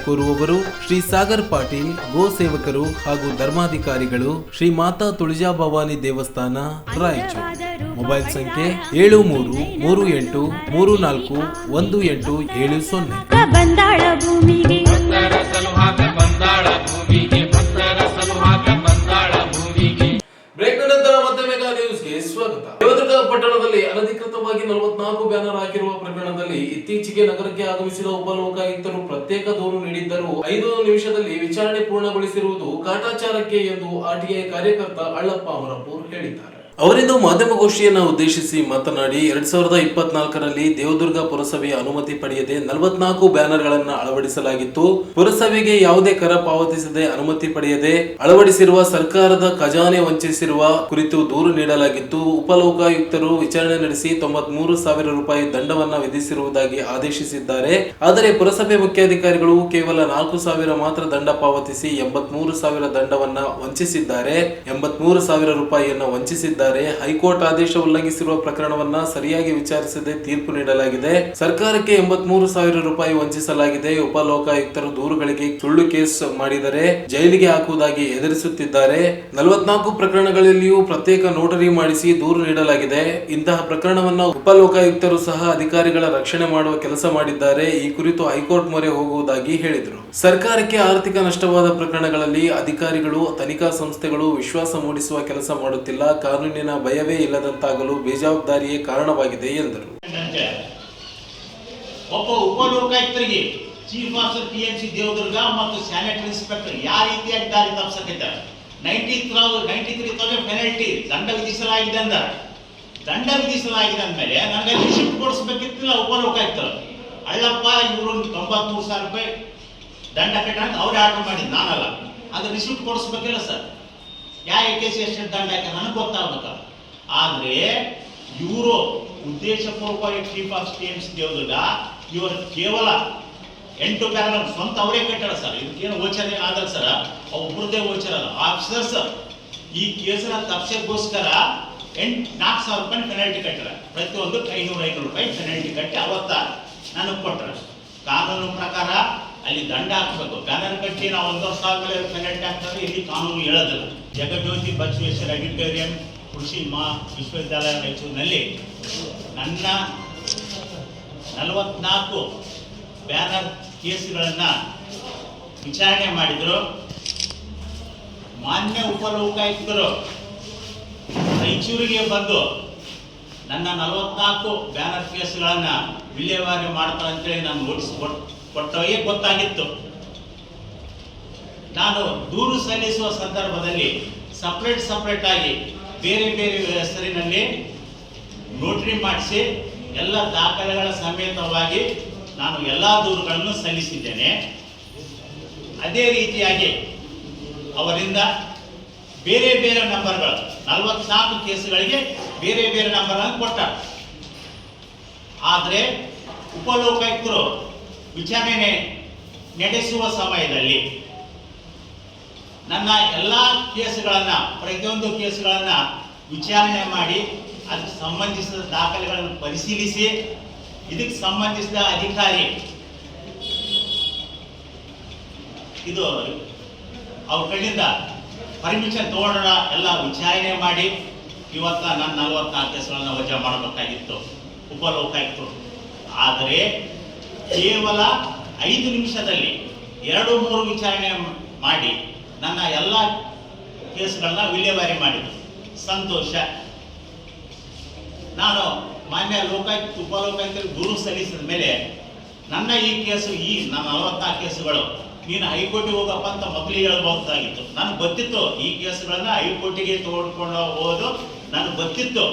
ಕೋರುವವರು ಶ್ರೀ ಸಾಗರ್ ಪಾಟೀಲ್, ಗೋ ಸೇವಕರು ಹಾಗೂ ಧರ್ಮಾಧಿಕಾರಿಗಳು, ಶ್ರೀ ಮಾತಾ ತುಳಜಾ ಭವಾನಿ ದೇವಸ್ಥಾನ, ರಾಯಚೂರು. ಮೊಬೈಲ್ ಸಂಖ್ಯೆ 7338341870. ಬಂದಾಳ ಭೂಮಿಗೆ ಬ್ರೇಕ್ ನಂತರ ಮತ್ತೆ ಮೆಗಾ ನ್ಯೂಸ್ಗೆ ಸ್ವಾಗತ. ದೇವದುರ್ಗ ಪಟ್ಟಣದಲ್ಲಿ ಅನಧಿಕೃತವಾಗಿ 44 ಬ್ಯಾನರ್ ಹಾಕಿರುವ ಪ್ರಕರಣದಲ್ಲಿ ಇತ್ತೀಚೆಗೆ ನಗರಕ್ಕೆ ಆಗಮಿಸಿದ ಉಪಲೋಕಾಯುಕ್ತರು ಪ್ರತ್ಯೇಕ ದೂರು ನೀಡಿದ್ದರೂ 5 ನಿಮಿಷದಲ್ಲಿ ವಿಚಾರಣೆ ಪೂರ್ಣಗೊಳಿಸಿರುವುದು ಕಾಟಾಚಾರಕ್ಕೆ ಎಂದು ಆರ್ಟಿಐ ಕಾರ್ಯಕರ್ತ ಅಳ್ಳಪ್ಪ ಅಮರಪುರ್ ಹೇಳಿದ್ದಾರೆ. ಅವರಿಂದು ಮಾಧ್ಯಮಗೋಷ್ಠಿಯನ್ನು ಉದ್ದೇಶಿಸಿ ಮಾತನಾಡಿ 2024ರಲ್ಲಿ ದೇವದುರ್ಗ ಪುರಸಭೆಯ ಅನುಮತಿ ಪಡೆಯದೆ 44 ಬ್ಯಾನರ್ಗಳನ್ನು ಅಳವಡಿಸಲಾಗಿತ್ತು. ಪುರಸಭೆಗೆ ಯಾವುದೇ ಕರ ಪಾವತಿಸದೆ ಅನುಮತಿ ಪಡೆಯದೆ ಅಳವಡಿಸಿರುವ ಸರ್ಕಾರದ ಖಜಾನೆ ವಂಚಿಸಿರುವ ಕುರಿತು ದೂರು ನೀಡಲಾಗಿತ್ತು. ಉಪಲೋಕಾಯುಕ್ತರು ವಿಚಾರಣೆ ನಡೆಸಿ 93,000 ರೂಪಾಯಿ ದಂಡವನ್ನ ವಿಧಿಸಿರುವುದಾಗಿ ಆದೇಶಿಸಿದ್ದಾರೆ. ಆದರೆ ಪುರಸಭೆ ಮುಖ್ಯಾಧಿಕಾರಿಗಳು ಕೇವಲ 4,000 ಮಾತ್ರ ದಂಡ ಪಾವತಿಸಿ 83,000 ದಂಡವನ್ನ ವಂಚಿಸಿದ್ದಾರೆ. 83,000 ರೂಪಾಯಿಯನ್ನು ವಂಚಿಸಿದ್ದಾರೆ. ಹೈಕೋರ್ಟ್ ಆದೇಶ ಉಲ್ಲಂಘಿಸಿರುವ ಪ್ರಕರಣವನ್ನ ಸರಿಯಾಗಿ ವಿಚಾರಿಸದೆ ತೀರ್ಪು ನೀಡಲಾಗಿದೆ. ಸರ್ಕಾರಕ್ಕೆ 83,000 ರೂಪಾಯಿ ವಂಚಿಸಲಾಗಿದೆ. ಉಪಲೋಕಾಯುಕ್ತರು ದೂರುಗಳಿಗೆ ಸುಳ್ಳು ಕೇಸ್ ಮಾಡಿದರೆ ಜೈಲಿಗೆ ಹಾಕುವುದಾಗಿ ಎದುರಿಸುತ್ತಿದ್ದಾರೆ. 44 ಪ್ರಕರಣಗಳಲ್ಲಿಯೂ ಪ್ರತ್ಯೇಕ ನೋಟರಿ ಮಾಡಿಸಿ ದೂರು ನೀಡಲಾಗಿದೆ. ಇಂತಹ ಪ್ರಕರಣವನ್ನ ಉಪಲೋಕಾಯುಕ್ತರು ಸಹ ಅಧಿಕಾರಿಗಳ ರಕ್ಷಣೆ ಮಾಡುವ ಕೆಲಸ ಮಾಡಿದ್ದಾರೆ. ಈ ಕುರಿತು ಹೈಕೋರ್ಟ್ ಮೊರೆ ಹೋಗುವುದಾಗಿ ಹೇಳಿದರು. ಸರ್ಕಾರಕ್ಕೆ ಆರ್ಥಿಕ ನಷ್ಟವಾದ ಪ್ರಕರಣಗಳಲ್ಲಿ ಅಧಿಕಾರಿಗಳು, ತನಿಖಾ ಸಂಸ್ಥೆಗಳು ವಿಶ್ವಾಸ ಮೂಡಿಸುವ ಕೆಲಸ ಮಾಡುತ್ತಿಲ್ಲ. ಕಾನೂನಿನ ಭಯವೇ ಇಲ್ಲದಂತಾಗಲು ಬೇಜವಾಬ್ದಾರಿಯೇ ಕಾರಣವಾಗಿದೆ ಎಂದರು. ಒಬ್ಬ ಉಪಲೋಕಾಯುಕ್ತರಿಗೆ ಚೀಫ್ ಆಫೀಸರ್ PMC ದೇವದುರ್ಗ ಮತ್ತು ಸ್ಯಾನಿಟರಿ ಇನ್ಸ್ಪೆಕ್ಟರ್ ಯಾವ ರೀತಿಯಾಗಿ ದಾರಿ ತಪ್ಪಿಸಕ್ಕಿದ್ದಾರೆ. 93,000 ಪೆನಲ್ಟಿ ದಂಡ ವಿಧಿಸಲಾಗಿದೆ ಅಂದಮೇಲೆ ನನಗೆ ರಿಸಿಪ್ಟ್ ಕೊಡಿಸ್ಬೇಕಿತ್ತಿಲ್ಲ ಉಪಲೋಕಾಯುಕ್ತರು. ಅಳ್ಳಪ್ಪ ಇವರು 93,000 ರೂಪಾಯಿ ದಂಡ ಕಟ್ಟಂತ ಅವ್ರು ಆರ್ಡರ್ ಮಾಡಿದ್ದು, ನಾನಲ್ಲ. ಅದು ರಿಸಿಪ್ಟ್ ಕೊಡಿಸ್ಬೇಕಿಲ್ಲ ಸರ್. ಯಾವ ಕೇಸ್ ಎಷ್ಟು ದಂಡ ಹಾಕಿ ನನಗೆ ಗೊತ್ತಾಗಬೇಕ. ಆದರೆ ಇವರು ಉದ್ದೇಶಪೂರ್ವಕವಾಗಿ ಚೀಫ್ ಆಫ್ PMC ದೇವದುರ್ಗ ಇವರು ಕೇವಲ 8 ಬ್ಯಾನರ್ ಸ್ವಂತ ಅವರೇ ಕಟ್ಟಾರ ಸರ್. ಇದಕ್ಕೇನು ಗೋಚರ ಆಗಲ್ಲ ಸರ್, ಒಬ್ಬರದೇ ಗೋಚರ ಅಲ್ಲ. ಆಫೀಸರ್ಸ್ ಈ ಕೇಸನ್ನ ತಪ್ಪಿಸೋಕ್ಕೋಸ್ಕರ 4,000 ರೂಪಾಯಿ ಪೆನಾಲ್ಟಿ ಕಟ್ಟಾರ. ಪ್ರತಿಯೊಂದು 500 ರೂಪಾಯಿ ಪೆನಾಲ್ಟಿ ಕಟ್ಟಿ ಅವತ್ತ ನನಗೆ ಕೊಟ್ಟರ. ಕಾನೂನು ಪ್ರಕಾರ ಅಲ್ಲಿ ದಂಡ ಹಾಕಬೇಕು. ಬ್ಯಾನರ್ ಕಟ್ಟಿ ನಾವು 1 ವರ್ಷ ಆದ್ಮೇಲೆ ಪೆನಾಲ್ಟಿ ಹಾಕ್ತಾರೆ. ಇಲ್ಲಿ ಕಾನೂನು ಹೇಳೋದಿಲ್ಲ. ಜಗಜ್ಯೋತಿ ಬಸವೇಶ್ವರ ಅಗ್ರಿಕಲ್ಚರ್ ಕೃಷಿ ವಿಶ್ವವಿದ್ಯಾಲಯ ರಾಯಚೂರಿನಲ್ಲಿ ನನ್ನ 44 ಬ್ಯಾನರ್ ಕೇಸುಗಳನ್ನು ವಿಚಾರಣೆ ಮಾಡಿದರು. ಮಾನ್ಯ ಉಪಲೋಕಾಯುಕ್ತರು ರಾಯಚೂರಿಗೆ ಬಂದು ನನ್ನ 44 ಬ್ಯಾನರ್ ಕೇಸುಗಳನ್ನು ವಿಲೇವಾರಿ ಮಾಡ್ತಾರೆ ಅಂತೇಳಿ ನಾನು ನೋಟಿಸ್ ಕೊಟ್ಟವೇ ಗೊತ್ತಾಗಿತ್ತು. ನಾನು ದೂರು ಸಲ್ಲಿಸುವ ಸಂದರ್ಭದಲ್ಲಿ ಸಪ್ರೇಟ್ ಆಗಿ ಬೇರೆ ಹೆಸರಿನಲ್ಲಿ ನೋಟರಿ ಮಾಡಿಸಿ ಎಲ್ಲ ದಾಖಲೆಗಳ ಸಮೇತವಾಗಿ ನಾನು ಎಲ್ಲ ದೂರುಗಳನ್ನು ಸಲ್ಲಿಸಿದ್ದೇನೆ. ಅದೇ ರೀತಿಯಾಗಿ ಅವರಿಂದ ಬೇರೆ ನಂಬರ್ಗಳು 44 ಕೇಸುಗಳಿಗೆ ಬೇರೆ ನಂಬರ್ಗಳನ್ನು ಕೊಟ್ಟಾರೆ. ಆದರೆ ಉಪಲೋಕಾಯುಕ್ತರು ವಿಚಾರಣೆ ನಡೆಸುವ ಸಮಯದಲ್ಲಿ ನನ್ನ ಎಲ್ಲ ಕೇಸುಗಳನ್ನು, ಪ್ರತಿಯೊಂದು ಕೇಸುಗಳನ್ನು ವಿಚಾರಣೆ ಮಾಡಿ ಅದಕ್ಕೆ ಸಂಬಂಧಿಸಿದ ದಾಖಲೆಗಳನ್ನು ಪರಿಶೀಲಿಸಿ ಇದಕ್ಕೆ ಸಂಬಂಧಿಸಿದ ಅಧಿಕಾರಿ ಇದು ಅವ್ರ ಕಡೆಯಿಂದ ಪರ್ಮಿಷನ್ ತಗೊಂಡ ಎಲ್ಲ ವಿಚಾರಣೆ ಮಾಡಿ ಇವತ್ತು ನನ್ನ 44 ಕೇಸುಗಳನ್ನು ವಜಾ ಮಾಡಬೇಕಾಗಿತ್ತು ಉಪಲೋಕಾಯುಕ್ತರು. ಆದರೆ ಕೇವಲ 5 ನಿಮಿಷದಲ್ಲಿ 2-3 ವಿಚಾರಣೆ ಮಾಡಿ ನನ್ನ ಎಲ್ಲ ಕೇಸುಗಳನ್ನ ವಿಲೇವಾರಿ ಮಾಡಿದರು. ಸಂತೋಷ. ನಾನು ಮಾನ್ಯ ಲೋಕಾಯುಕ್ತ ಉಪಲೋಕಾಯುಕ್ತರಿಗೆ ದೂರು ಸಲ್ಲಿಸಿದ ಮೇಲೆ ನನ್ನ ಈ ಕೇಸು ನನ್ನ 44 ಕೇಸುಗಳು ನೀನು ಹೈಕೋರ್ಟಿಗೆ ಹೋಗಪ್ಪ ಅಂತ ಮೊದಲಿಗೆ ಹೇಳ್ಬಹುದಾಗಿತ್ತು. ನನಗೆ ಗೊತ್ತಿತ್ತು ಈ ಕೇಸುಗಳನ್ನ ಹೈಕೋರ್ಟಿಗೆ ತಗೊಂಡ್ಕೊಂಡು ಹೋಗೋದು ನನಗೆ ಗೊತ್ತಿತ್ತು.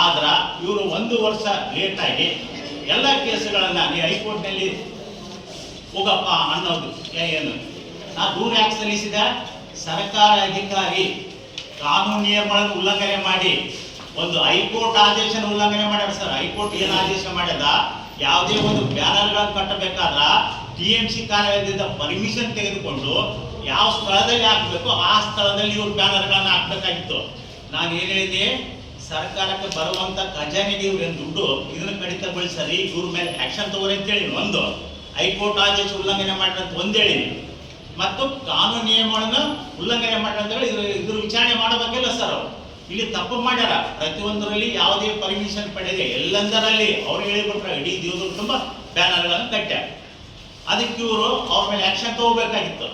ಆದ್ರೆ ಇವರು 1 ವರ್ಷ ಲೇಟಾಗಿ ಎಲ್ಲ ಕೇಸುಗಳನ್ನು ನೀ ಹೈಕೋರ್ಟ್ನಲ್ಲಿ ಹೋಗಪ್ಪ ಅನ್ನೋದು ಏನು. ನಾ ದೂರ ಯಾಕೆ ಸಲ್ಲಿಸಿದ? ಸರ್ಕಾರ ಅಧಿಕಾರಿ ಕಾನೂನು ನಿಯಮಗಳನ್ನು ಉಲ್ಲಂಘನೆ ಮಾಡಿ ಒಂದು ಹೈಕೋರ್ಟ್ ಆದೇಶನ ಉಲ್ಲಂಘನೆ ಮಾಡ್ಯಾರ ಸರ್. ಹೈಕೋರ್ಟ್ ಏನು ಆದೇಶ ಮಾಡ್ಯದ, ಯಾವುದೇ ಒಂದು ಬ್ಯಾನರ್ಗಳನ್ನು ಕಟ್ಟಬೇಕಾದ್ರ TMC ಕಾರ್ಯಾಲಯದಿಂದ ಪರ್ಮಿಷನ್ ತೆಗೆದುಕೊಂಡು ಯಾವ ಸ್ಥಳದಲ್ಲಿ ಹಾಕಬೇಕು ಆ ಸ್ಥಳದಲ್ಲಿ ಇವರು ಬ್ಯಾನರ್ಗಳನ್ನು ಹಾಕಬೇಕಾಗಿತ್ತು. ನಾನು ಏನು ಹೇಳಿದೆ, ಸರ್ಕಾರಕ್ಕೆ ಬರುವಂತ ಖಜಾನೆಗೆ ಇವ್ರು ಏನು ದುಡ್ಡು ಇದನ್ನು ಕಡಿತಗೊಳಿಸರಿ, ಇವ್ರ ಮೇಲೆ ಆಕ್ಷನ್ ತಗೋರಿ ಅಂತೇಳಿ ಒಂದು ಹೈಕೋರ್ಟ್ ಆದೇಶ ಉಲ್ಲಂಘನೆ ಮಾಡಿರಂತ ಒಂದು ಹೇಳಿನಿ. ಮತ್ತು ಕಾನೂನು ನಿಯಮಗಳನ್ನು ಉಲ್ಲಂಘನೆ ಮಾಡಿರಂತ ಇದ್ರ ವಿಚಾರಣೆ ಮಾಡಬೇಕಿಲ್ಲ ಸರ್. ಅವರು ಇಲ್ಲಿ ತಪ್ಪು ಮಾಡ್ಯಾರ. ಪ್ರತಿಯೊಂದರಲ್ಲಿ ಯಾವುದೇ ಪರ್ಮಿಷನ್ ಪಡೆದೆ ಎಲ್ಲಂದರಲ್ಲಿ ಅವ್ರು ಹೇಳಿಕೊಟ್ರೆ ಇಡೀ ದೇವದ್ರು ತುಂಬ ಬ್ಯಾನರ್ಗಳನ್ನು ಕಟ್ಟ್ಯಾರ. ಅದಕ್ಕೆ ಇವರು ಅವ್ರ ಮೇಲೆ ಆಕ್ಷನ್ ತಗೋಬೇಕಾಗಿತ್ತು.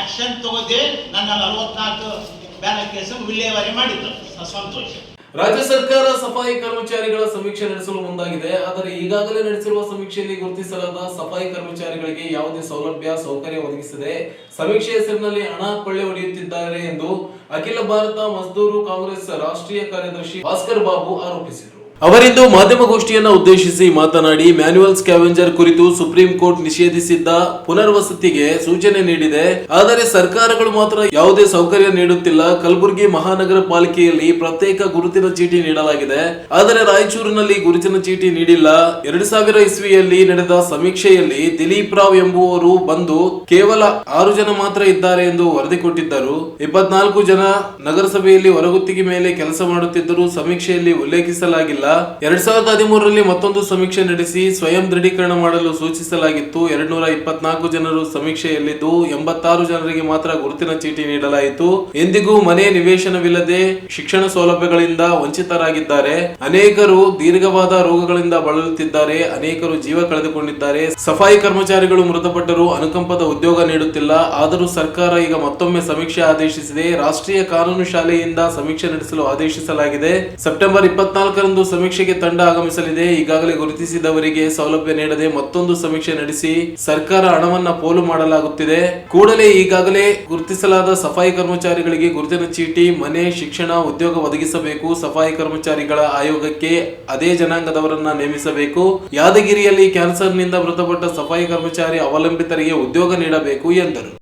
ಆಕ್ಷನ್ ತಗೋದೆ ನನ್ನ 44 ಬ್ಯಾನರ್ ಕೇಸನ್ನು ವಿಲೇವಾರಿ ಮಾಡಿದ್ದು. ಸಂತೋಷ. ರಾಜ್ಯ ಸರ್ಕಾರ ಸಫಾಯಿ ಕರ್ಮಚಾರಿಗಳ ಸಮೀಕ್ಷೆ ನಡೆಸಲು ಮುಂದಾಗಿದೆ. ಆದರೆ ಈಗಾಗಲೇ ನಡೆಸಿರುವ ಸಮೀಕ್ಷೆಯಲ್ಲಿ ಗುರುತಿಸಲಾದ ಸಫಾಯಿ ಕರ್ಮಚಾರಿಗಳಿಗೆ ಯಾವುದೇ ಸೌಲಭ್ಯ ಸೌಕರ್ಯ ಒದಗಿಸದೆ ಸಮೀಕ್ಷೆ ಹೆಸರಿನಲ್ಲಿ ಹಣ ಕೊಳ್ಳೆ ಹೊಡೆಯುತ್ತಿದ್ದಾರೆ ಎಂದು ಅಖಿಲ ಭಾರತ ಮಜ್ದೂರು ಕಾಂಗ್ರೆಸ್ ರಾಷ್ಟ್ರೀಯ ಕಾರ್ಯದರ್ಶಿ ಭಾಸ್ಕರ್ ಬಾಬು ಆರೋಪಿಸಿದರು. ಅವರಿಂದು ಮಾಧ್ಯಮಗೋಷ್ಠಿಯನ್ನ ಉದ್ದೇಶಿಸಿ ಮಾತನಾಡಿ, ಮ್ಯಾನ್ಯುವಲ್ ಸ್ಕ್ಯಾವೆಂಜರ್ ಕುರಿತು ಸುಪ್ರೀಂ ಕೋರ್ಟ್ ನಿಷೇಧಿಸಿದ್ದ ಪುನರ್ವಸತಿಗೆ ಸೂಚನೆ ನೀಡಿದೆ. ಆದರೆ ಸರ್ಕಾರಗಳು ಮಾತ್ರ ಯಾವುದೇ ಸೌಕರ್ಯ ನೀಡುತ್ತಿಲ್ಲ. ಕಲಬುರಗಿ ಮಹಾನಗರ ಪಾಲಿಕೆಯಲ್ಲಿ ಪ್ರತ್ಯೇಕ ಗುರುತಿನ ಚೀಟಿ ನೀಡಲಾಗಿದೆ, ಆದರೆ ರಾಯಚೂರಿನಲ್ಲಿ ಗುರುತಿನ ಚೀಟಿ ನೀಡಿಲ್ಲ. 2000 ಇಸ್ವಿಯಲ್ಲಿ ನಡೆದ ಸಮೀಕ್ಷೆಯಲ್ಲಿ ದಿಲೀಪ್ ರಾವ್ ಎಂಬುವರು ಬಂದು ಕೇವಲ 6 ಜನ ಮಾತ್ರ ಇದ್ದಾರೆ ಎಂದು ವರದಿ ಕೊಟ್ಟಿದ್ದರು. 24 ಜನ ನಗರಸಭೆಯಲ್ಲಿ ಹೊರಗುತ್ತಿಗೆ ಮೇಲೆ ಕೆಲಸ ಮಾಡುತ್ತಿದ್ದರೂ ಸಮೀಕ್ಷೆಯಲ್ಲಿ ಉಲ್ಲೇಖಿಸಲಾಗಿಲ್ಲ. 2013ರಲ್ಲಿ ಮತ್ತೊಂದು ಸಮೀಕ್ಷೆ ನಡೆಸಿ ಸ್ವಯಂ ದೃಢೀಕರಣ ಮಾಡಲು ಸೂಚಿಸಲಾಗಿತ್ತು. 224 ಜನರು ಸಮೀಕ್ಷೆಯಲ್ಲಿದ್ದು 86 ಜನರಿಗೆ ಮಾತ್ರ ಗುರುತಿನ ಚೀಟಿ ನೀಡಲಾಯಿತು. ಎಂದಿಗೂ ಮನೆ ನಿವೇಶನವಿಲ್ಲದೆ ಶಿಕ್ಷಣ ಸೌಲಭ್ಯಗಳಿಂದ ವಂಚಿತರಾಗಿದ್ದಾರೆ. ಅನೇಕರು ದೀರ್ಘವಾದ ರೋಗಗಳಿಂದ ಬಳಲುತ್ತಿದ್ದಾರೆ. ಅನೇಕರು ಜೀವ ಕಳೆದುಕೊಂಡಿದ್ದಾರೆ. ಸಫಾಯಿ ಕರ್ಮಚಾರಿಗಳು ಮೃತಪಟ್ಟರು. ಅನುಕಂಪದ ಉದ್ಯೋಗ ನೀಡುತ್ತಿಲ್ಲ. ಆದರೂ ಸರ್ಕಾರ ಈಗ ಮತ್ತೊಮ್ಮೆ ಸಮೀಕ್ಷೆ ಆದೇಶಿಸಿದೆ. ರಾಷ್ಟ್ರೀಯ ಕಾನೂನು ಶಾಲೆಯಿಂದ ಸಮೀಕ್ಷೆ ನಡೆಸಲು ಆದೇಶಿಸಲಾಗಿದೆ. ಸೆಪ್ಟೆಂಬರ್ 24ರಂದು ಸಮೀಕ್ಷೆಗೆ ತಂಡ ಆಗಮಿಸಲಿದೆ. ಈಗಾಗಲೇ ಗುರುತಿಸಿದವರಿಗೆ ಸೌಲಭ್ಯ ನೀಡದೆ ಮತ್ತೊಂದು ಸಮೀಕ್ಷೆ ನಡೆಸಿ ಸರ್ಕಾರ ಹಣವನ್ನ ಪೋಲು ಮಾಡಲಾಗುತ್ತಿದೆ. ಕೂಡಲೇ ಈಗಾಗಲೇ ಗುರುತಿಸಲಾದ ಸಫಾಯಿ ಕರ್ಮಚಾರಿಗಳಿಗೆ ಗುರುತಿನ ಚೀಟಿ, ಮನೆ, ಶಿಕ್ಷಣ, ಉದ್ಯೋಗ ಒದಗಿಸಬೇಕು. ಸಫಾಯಿ ಕರ್ಮಚಾರಿಗಳ ಆಯೋಗಕ್ಕೆ ಅದೇ ಜನಾಂಗದವರನ್ನ ನೇಮಿಸಬೇಕು. ಯಾದಗಿರಿಯಲ್ಲಿ ಕ್ಯಾನ್ಸರ್ನಿಂದ ಮೃತಪಟ್ಟ ಸಫಾಯಿ ಕರ್ಮಚಾರಿ ಅವಲಂಬಿತರಿಗೆ ಉದ್ಯೋಗ ನೀಡಬೇಕು ಎಂದರು.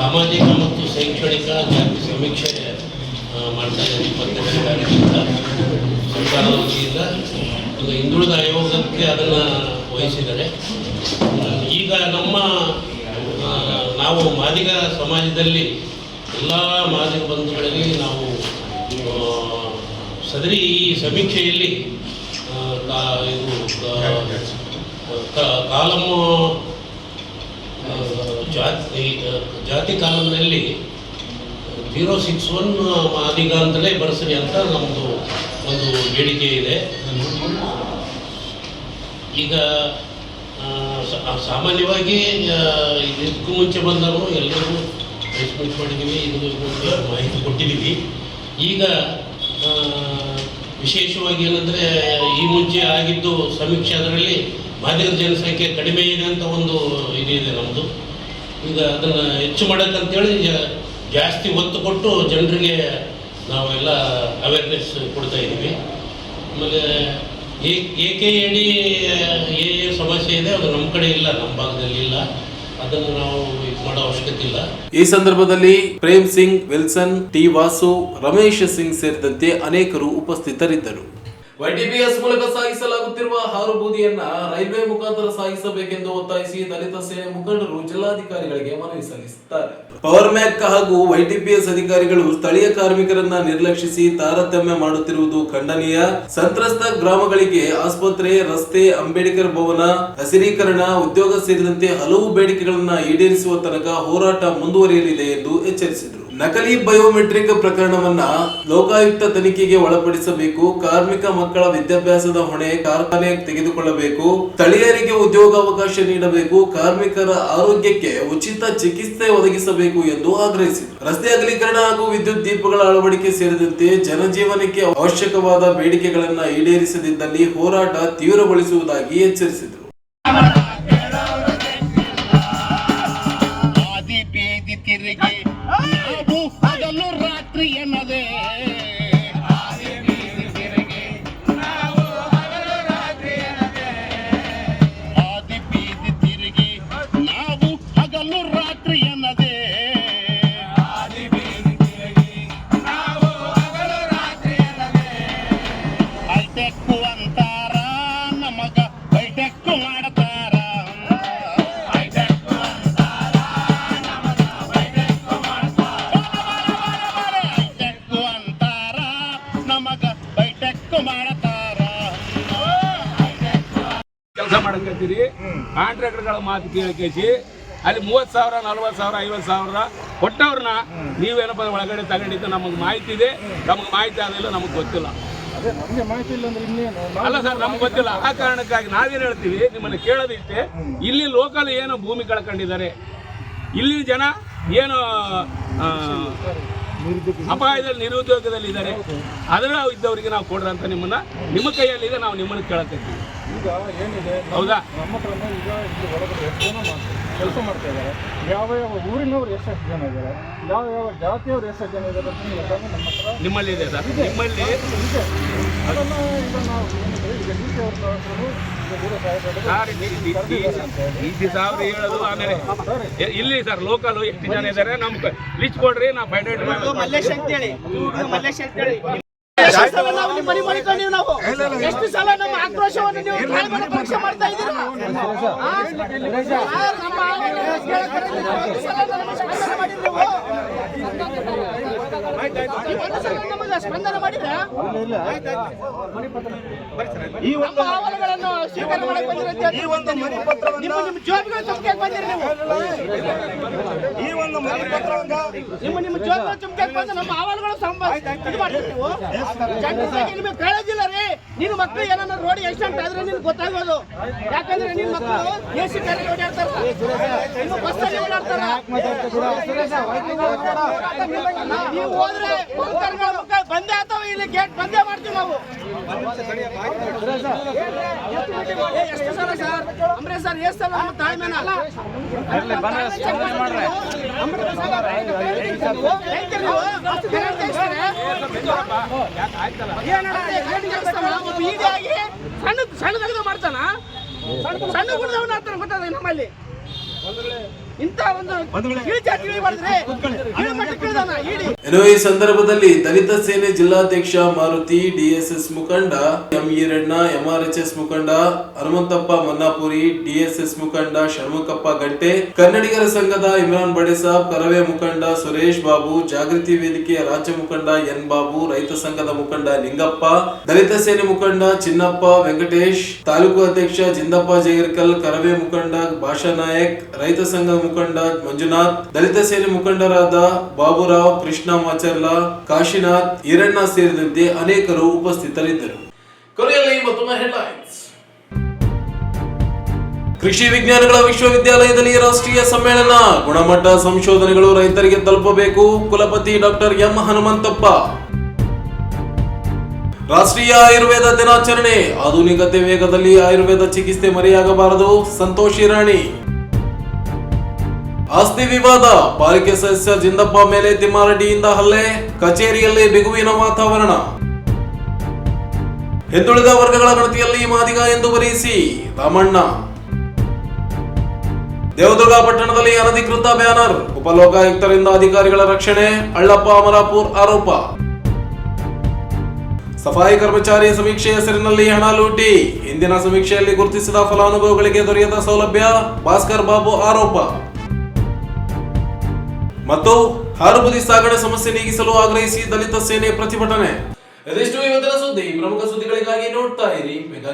ಸಾಮಾಜಿಕ ಮತ್ತು ಶೈಕ್ಷಣಿಕ ಸಮೀಕ್ಷೆ ಮಾಡ್ತಾ ಇದ್ದಾರೆ. 22ನೇ ತಾರೀಕಿಂದ ಸರ್ಕಾರದ ವತಿಯಿಂದ ಒಂದು ಹಿಂದುಳಿದ ಆಯೋಗಕ್ಕೆ ಅದನ್ನು ವಹಿಸಿದ್ದಾರೆ. ಈಗ ನಾವು ಮಾದಿಗ ಸಮಾಜದಲ್ಲಿ ಎಲ್ಲ ಮಾದಿಗ ಬಂಧುಗಳಲ್ಲಿ ನಾವು ಸದರಿ ಈ ಸಮೀಕ್ಷೆಯಲ್ಲಿ ಕಾಲಮ್ ಜಾತಿ ಕಾಲಂನಲ್ಲಿ 061 ಮಾದಿಗ ಅಂತಲೇ ಬರೆಸ್ರಿ ಅಂತ ನಮ್ಮದು ಒಂದು ಬೇಡಿಕೆ ಇದೆ. ಈಗ ಸಾಮಾನ್ಯವಾಗಿ ಇದಕ್ಕೂ ಮುಂಚೆ ಬಂದವರು ಎಲ್ಲರಿಗೂ ರೆಸ್ಪಾನ್ಸ್ ಮಾಡಿದ್ದೀವಿ, ಇದು ಮಾಹಿತಿ ಕೊಟ್ಟಿದ್ದೀವಿ. ಈಗ ವಿಶೇಷವಾಗಿ ಏನಂದರೆ ಈ ಮುಂಚೆ ಆಗಿದ್ದು ಸಮೀಕ್ಷೆ, ಅದರಲ್ಲಿ ಮಾದಿಗ ಜನಸಂಖ್ಯೆ ಕಡಿಮೆ ಇದೆ ಅಂತ ಒಂದು ಇದಿದೆ ನಮ್ಮದು. ಈಗ ಅದನ್ನು ಹೆಚ್ಚು ಮಾಡೋಕ್ಕಂತೇಳಿ ಜಾಸ್ತಿ ಒತ್ತು ಕೊಟ್ಟು ಜನರಿಗೆ ನಾವೆಲ್ಲ ಅವೇರ್ನೆಸ್ ಕೊಡ್ತಾ ಇದ್ದೀವಿ. ಆಮೇಲೆ AKAD ಸಮಸ್ಯೆ ಇದೆ, ಅದು ನಮ್ಮ ಕಡೆ ಇಲ್ಲ, ನಮ್ಮ ಭಾಗದಲ್ಲಿ ಇಲ್ಲ. ಅದನ್ನು ನಾವು ಇದು ಮಾಡೋ ಅವಶ್ಯಕತೆ ಇಲ್ಲ. ಈ ಸಂದರ್ಭದಲ್ಲಿ ಪ್ರೇಮ್ ಸಿಂಗ್, ವಿಲ್ಸನ್, ಟಿ ವಾಸು, ರಮೇಶ್ ಸಿಂಗ್ ಸೇರಿದಂತೆ ಅನೇಕರು ಉಪಸ್ಥಿತರಿದ್ದರು. YTPS ಮೂಲಕ ಸಾಗಿಸಲಾಗುತ್ತಿರುವ ಹಾರು ಬೂದಿಯನ್ನ ರೈಲ್ವೆ ಮುಖಾಂತರ ಸಾಗಿಸಬೇಕೆಂದು ಒತ್ತಾಯಿಸಿ ದಲಿತ ಸೇನೆ ಮುಖಂಡರು ಜಿಲ್ಲಾಧಿಕಾರಿಗಳಿಗೆ ಮನವಿ ಸಲ್ಲಿಸಿದ್ದಾರೆ. ಪವರ್ ಮ್ಯಾಕ್ ಹಾಗೂ YTPS ಅಧಿಕಾರಿಗಳು ಸ್ಥಳೀಯ ಕಾರ್ಮಿಕರನ್ನ ನಿರ್ಲಕ್ಷಿಸಿ ತಾರತಮ್ಯ ಮಾಡುತ್ತಿರುವುದು ಖಂಡನೀಯ. ಸಂತ್ರಸ್ತ ಗ್ರಾಮಗಳಿಗೆ ಆಸ್ಪತ್ರೆ, ರಸ್ತೆ, ಅಂಬೇಡ್ಕರ್ ಭವನ, ಹಸಿರೀಕರಣ, ಉದ್ಯೋಗ ಸೇರಿದಂತೆ ಹಲವು ಬೇಡಿಕೆಗಳನ್ನ ಈಡೇರಿಸುವ ತನಕ ಹೋರಾಟ ಮುಂದುವರಿಯಲಿದೆ ಎಂದು ಎಚ್ಚರಿಸಿದರು. ನಕಲಿ ಬಯೋಮೆಟ್ರಿಕ್ ಪ್ರಕರಣವನ್ನ ಲೋಕಾಯುಕ್ತ ತನಿಖೆಗೆ ಒಳಪಡಿಸಬೇಕು. ಕಾರ್ಮಿಕ ಮಕ್ಕಳ ವಿದ್ಯಾಭ್ಯಾಸದ ಹೊಣೆ ಕಾರ್ಖಾನೆ ತೆಗೆದುಕೊಳ್ಳಬೇಕು. ಸ್ಥಳೀಯರಿಗೆ ಉದ್ಯೋಗಾವಕಾಶ ನೀಡಬೇಕು. ಕಾರ್ಮಿಕರ ಆರೋಗ್ಯಕ್ಕೆ ಉಚಿತ ಚಿಕಿತ್ಸೆ ಒದಗಿಸಬೇಕು ಎಂದು ಆಗ್ರಹಿಸಿದರು. ರಸ್ತೆ ಅಗಲೀಕರಣ ಹಾಗೂ ವಿದ್ಯುತ್ ದೀಪಗಳ ಅಳವಡಿಕೆ ಸೇರಿದಂತೆ ಜನಜೀವನಕ್ಕೆ ಅವಶ್ಯಕವಾದ ಬೇಡಿಕೆಗಳನ್ನು ಈಡೇರಿಸದಿದ್ದಲ್ಲಿ ಹೋರಾಟ ತೀವ್ರಗೊಳಿಸುವುದಾಗಿ ಎಚ್ಚರಿಸಿದರು. ರಾತ್ರಿ ಎನ್ನದೇ ಆದಿ ಬೀದಿ ತಿರುಗಿ ನಾವು ಹಗಲು ರಾತ್ರಿ ಎನ್ನದೇ ಹೈಟೆಕ್ಕು ಅಂತಾರ ನಮಗ ಬೈಟೆಕ್ಕು ಮಾಡತಾರ. ಕೆಲಸ ಮಾಡಕತ್ತೀರಿ, ಕಾಂಟ್ರಾಕ್ಟರ್ಗಳ ಮಾತು ಕೇಳಿಕೇಸಿ ಅಲ್ಲಿ 30,000 40,000 50,000 ಕೊಟ್ಟವ್ರನ್ನ ನೀವೇನಪ್ಪ ಒಳಗಡೆ ತಗೊಂಡಿದ್ದು ನಮಗೆ ಮಾಹಿತಿ ಇದೆ, ನಮಗೆ ಮಾಹಿತಿ ಆದಿಲ್ಲ, ನಮಗೆ ಗೊತ್ತಿಲ್ಲ. ಅಲ್ಲ ಸರ್, ನಮ್ಗೆ ಗೊತ್ತಿಲ್ಲ. ಆ ಕಾರಣಕ್ಕಾಗಿ ನಾವೇನು ಹೇಳ್ತೀವಿ, ನಿಮ್ಮನ್ನು ಕೇಳೋದಿಷ್ಟೇ, ಇಲ್ಲಿ ಲೋಕಲ್ ಏನು ಭೂಮಿ ಕಳ್ಕೊಂಡಿದ್ದಾರೆ, ಇಲ್ಲಿ ಜನ ಏನು ಅಪಾಯದಲ್ಲಿ ನಿರುದ್ಯೋಗದಲ್ಲಿ ಇದ್ದಾರೆ, ಅದರ ಇದ್ದವರಿಗೆ ನಾವು ಕೊಡ್ರಿ ಅಂತ ನಿಮ್ಮ ಕೈಯಲ್ಲಿದೆ, ನಾವು ನಿಮ್ಮನ್ನು ಕೇಳತ್ತೀವಿ. ಈಗ ಏನಿದೆ ಹೌದಾ, ನಮ್ಮ ಹತ್ರನೇ ಈಗ ಇಲ್ಲಿ ಒಳಗಡೆ ಎಷ್ಟು ಜನ ಕೆಲಸ ಮಾಡ್ತಾ ಇದ್ದಾರೆ, ಯಾವ ಊರಿನವ್ರು ಎಷ್ಟೆಷ್ಟು ಜನ ಇದ್ದಾರೆ, ಯಾವ ಜಾತಿಯವ್ರು ಎಷ್ಟೆಷ್ಟು ಜನ ಇದ್ದಾರೆ ಅಂತ ನಮ್ಮ ಹತ್ರ ನಿಮ್ಮಲ್ಲಿ ಇದೆ ಸರ್. ನಿಮ್ಮಲ್ಲಿ ಇದೆ. ಅದನ್ನು ಈಗ ನಾವು ಏನಿದೆ ಈಗ ಡಿ ಸಿ ಅವ್ರ ಸಾವಿರ ಹೇಳೋದು. ಆಮೇಲೆ ಇಲ್ಲಿ ಸರ್ ಲೋಕಲ್ ಎಷ್ಟು ಜನ ಇದ್ದಾರೆ ನಮ್ಗೆ ಲಿಸ್ಟ್ ಕೊಡ್ರಿ, ನಾವು ಫೈಂಡ್ ಮಲ್ಲೇಶ್ ಅಂತೇಳಿ ಎಷ್ಟು ಸಲ ನಮ್ಮ ಆಕ್ರೋಶವನ್ನು ನೀವು ಪರೀಕ್ಷೆ ಮಾಡ್ತಾ ಇದ್ದೀರಾ? ಸ್ಪಂದನ ಮಾಡಿದ್ರೆ ಈ ಒಂದು ಅಹವಾಲುಗಳನ್ನು ಸ್ವೀಕಾರ ಮಾಡಕ್ಕೆ ಬಂದಿರುತ್ತೆ. ನಿಮ್ಮ ಜವಾಬ್ದಾರಿ ತುಂಬಿಕೆ ಬಂದಿರಿ ನೀವು. ಈ ಒಂದು ನಿಮ್ಮ ಜವಾಬ್ದಾರಿ ತುಂಬಿಕೆ ಬಂದು ನಮ್ಮ ಅಹವಾಲುಗಳು ಇದು ಮಾಡ್ತೀವಿ ನೀವು. ಜನರಿಗೆ ನಿಮಗೆ ಕೇಳೋದಿಲ್ಲ ರೀ. ನಿನ್ನ ಮಕ್ಕಳು ಏನಾದ್ರು ರೋಡ್ ಆಕ್ಸಿಡೆಂಟ್ ಆದ್ರೆ ನಿನ್ಗೆ ಗೊತ್ತಾಗೋದು. ಯಾಕಂದ್ರೆ ನಿನ್ನ ಮಕ್ಕಳು AC ಕಾರಲ್ಲಿ ಓಡಾಡ್ತಾರ, ಇನ್ನು ಬಸ್ಸಲ್ಲಿ ಓಡಾಡ್ತಾರ. ನೀವು ಹೋದ್ರೆ ಬಂದೇ ಅಥವಾ ಇಲ್ಲಿ ಗೇಟ್ ಬಂದೇ ಮಾಡ್ತೀವಿ ನಾವು. ಎಷ್ಟು ಸಲ ಸರ್ ಅಂಬರೀಶ್ ಸರ್ ಎಷ್ಟು ಸಲ ನಮ್ಮ ತಾಳ್ಮೆನ ಸಣ್ಣದಾಗಿ ಮಾಡ್ತಾನ, ಸಣ್ಣ ಗುಣದವನ್ನ ಆಗ್ತಾನೆ ಗೊತ್ತಾದ ನಮ್ಮಲ್ಲಿ. ಇನ್ನು ಈ ಸಂದರ್ಭದಲ್ಲಿ ದಲಿತ ಸೇನೆ ಜಿಲ್ಲಾಧ್ಯಕ್ಷ ಮಾರುತಿ, DSS ಮುಖಂಡ ಎಂ ಈರಣ್ಣ, MRHS ಮುಖಂಡ ಹನುಮಂತಪ್ಪ ಮನ್ನಾಪುರಿ, DSS ಮುಖಂಡ ಷಣ್ಮುಖಪ್ಪ ಗಂಟೆ, ಕನ್ನಡಿಗರ ಸಂಘದ ಇಮ್ರಾನ್ ಬಡೇಸಾಬ್, ಕರವೇ ಮುಖಂಡ ಸುರೇಶ್ ಬಾಬು, ಜಾಗೃತಿ ವೇದಿಕೆಯ ರಾಜ್ಯ ಮುಖಂಡ ಎನ್ ಬಾಬು, ರೈತ ಸಂಘದ ಮುಖಂಡ ನಿಂಗಪ್ಪ, ದಲಿತ ಸೇನೆ ಮುಖಂಡ ಚಿನ್ನಪ್ಪ ವೆಂಕಟೇಶ್, ತಾಲೂಕು ಅಧ್ಯಕ್ಷ ಜಿಂದಪ್ಪ ಜೈರ್ಕಲ್, ಕರವೇ ಮುಖಂಡ ಭಾಷಾ ನಾಯಕ್, ರೈತ ಸಂಘದ ಮುಖಂಡ ಮಂಜುನಾಥ್, ದಲಿತ ಸೇನೆ ಮುಖಂಡರಾದ ಬಾಬುರಾವ್, ಕೃಷ್ಣ ಮಾಚರ್ಲಾ, ಕಾಶಿನಾಥ್, ಈರಣ್ಣ ಸೇರಿದಂತೆ ಅನೇಕರು ಉಪಸ್ಥಿತರಿದ್ದರು. ಕೊನೆಯಲ್ಲಿ ಮತ್ತೊಮ್ಮೆ ಹೆಡ್ಲೈನ್ಸ್. ಕೃಷಿ ವಿಜ್ಞಾನಗಳ ವಿಶ್ವವಿದ್ಯಾಲಯದಲ್ಲಿ ರಾಷ್ಟ್ರೀಯ ಸಮ್ಮೇಳನ, ಗುಣಮಟ್ಟ ಸಂಶೋಧನೆಗಳು ರೈತರಿಗೆ ತಲುಪಬೇಕು, ಕುಲಪತಿ ಡಾಕ್ಟರ್ ಎಂ ಹನುಮಂತಪ್ಪ. ರಾಷ್ಟ್ರೀಯ ಆಯುರ್ವೇದ ದಿನಾಚರಣೆ, ಆಧುನಿಕತೆ ವೇಗದಲ್ಲಿ ಆಯುರ್ವೇದ ಚಿಕಿತ್ಸೆ ಮರೆಯಾಗಬಾರದು, ಸಂತೋಷ್ ಇರಾಣಿ. ಆಸ್ತಿ ವಿವಾದ, ಪಾಲಿಕೆ ಸದಸ್ಯ ಜಿಂದಪ್ಪ ಮೇಲೆ ತಿಮ್ಮಾರೆಡ್ಡಿಯಿಂದ ಹಲ್ಲೆ, ಕಚೇರಿಯಲ್ಲಿ ಬಿಗುವಿನ ವಾತಾವರಣ. ಹಿಂದುಳಿದ ವರ್ಗಗಳ ಗಣತಿಯಲ್ಲಿ ಮಾದಿಗ ಎಂದು ಬರೆಯಿಸಿ, ರಾಮಣ್ಣ. ದೇವದುರ್ಗ ಪಟ್ಟಣದಲ್ಲಿ ಅನಧಿಕೃತ ಬ್ಯಾನರ್, ಉಪಲೋಕಾಯುಕ್ತರಿಂದ ಅಧಿಕಾರಿಗಳ ರಕ್ಷಣೆ, ಅಳ್ಳಪ್ಪ ಅಮರಾಪುರ್ ಆರೋಪ. ಸಫಾಯಿ ಕರ್ಮಚಾರಿಯ ಸಮೀಕ್ಷೆ ಹೆಸರಿನಲ್ಲಿ ಹಣ ಲೂಟಿ, ಹಿಂದಿನ ಸಮೀಕ್ಷೆಯಲ್ಲಿ ಗುರುತಿಸಿದ ಫಲಾನುಭವಿಗಳಿಗೆ ದೊರೆಯದ ಸೌಲಭ್ಯ, ಭಾಸ್ಕರ್ ಬಾಬು ಆರೋಪ. ಮತ್ತು ಹಾರುಬುದಿ ಸಾಗಣೆ ಸಮಸ್ಯೆ ನೀಗಿಸಲು ಆಗ್ರಹಿಸಿ ದಲಿತ ಸೇನೆ ಪ್ರತಿಭಟನೆ. ಇದಿಷ್ಟು ಇವತ್ತಿನ ಸುದ್ದಿ. ಪ್ರಮುಖ ಸುದ್ದಿಗಳಿಗಾಗಿ ನೋಡ್ತಾ ಇರಿ ಮೆಗಾ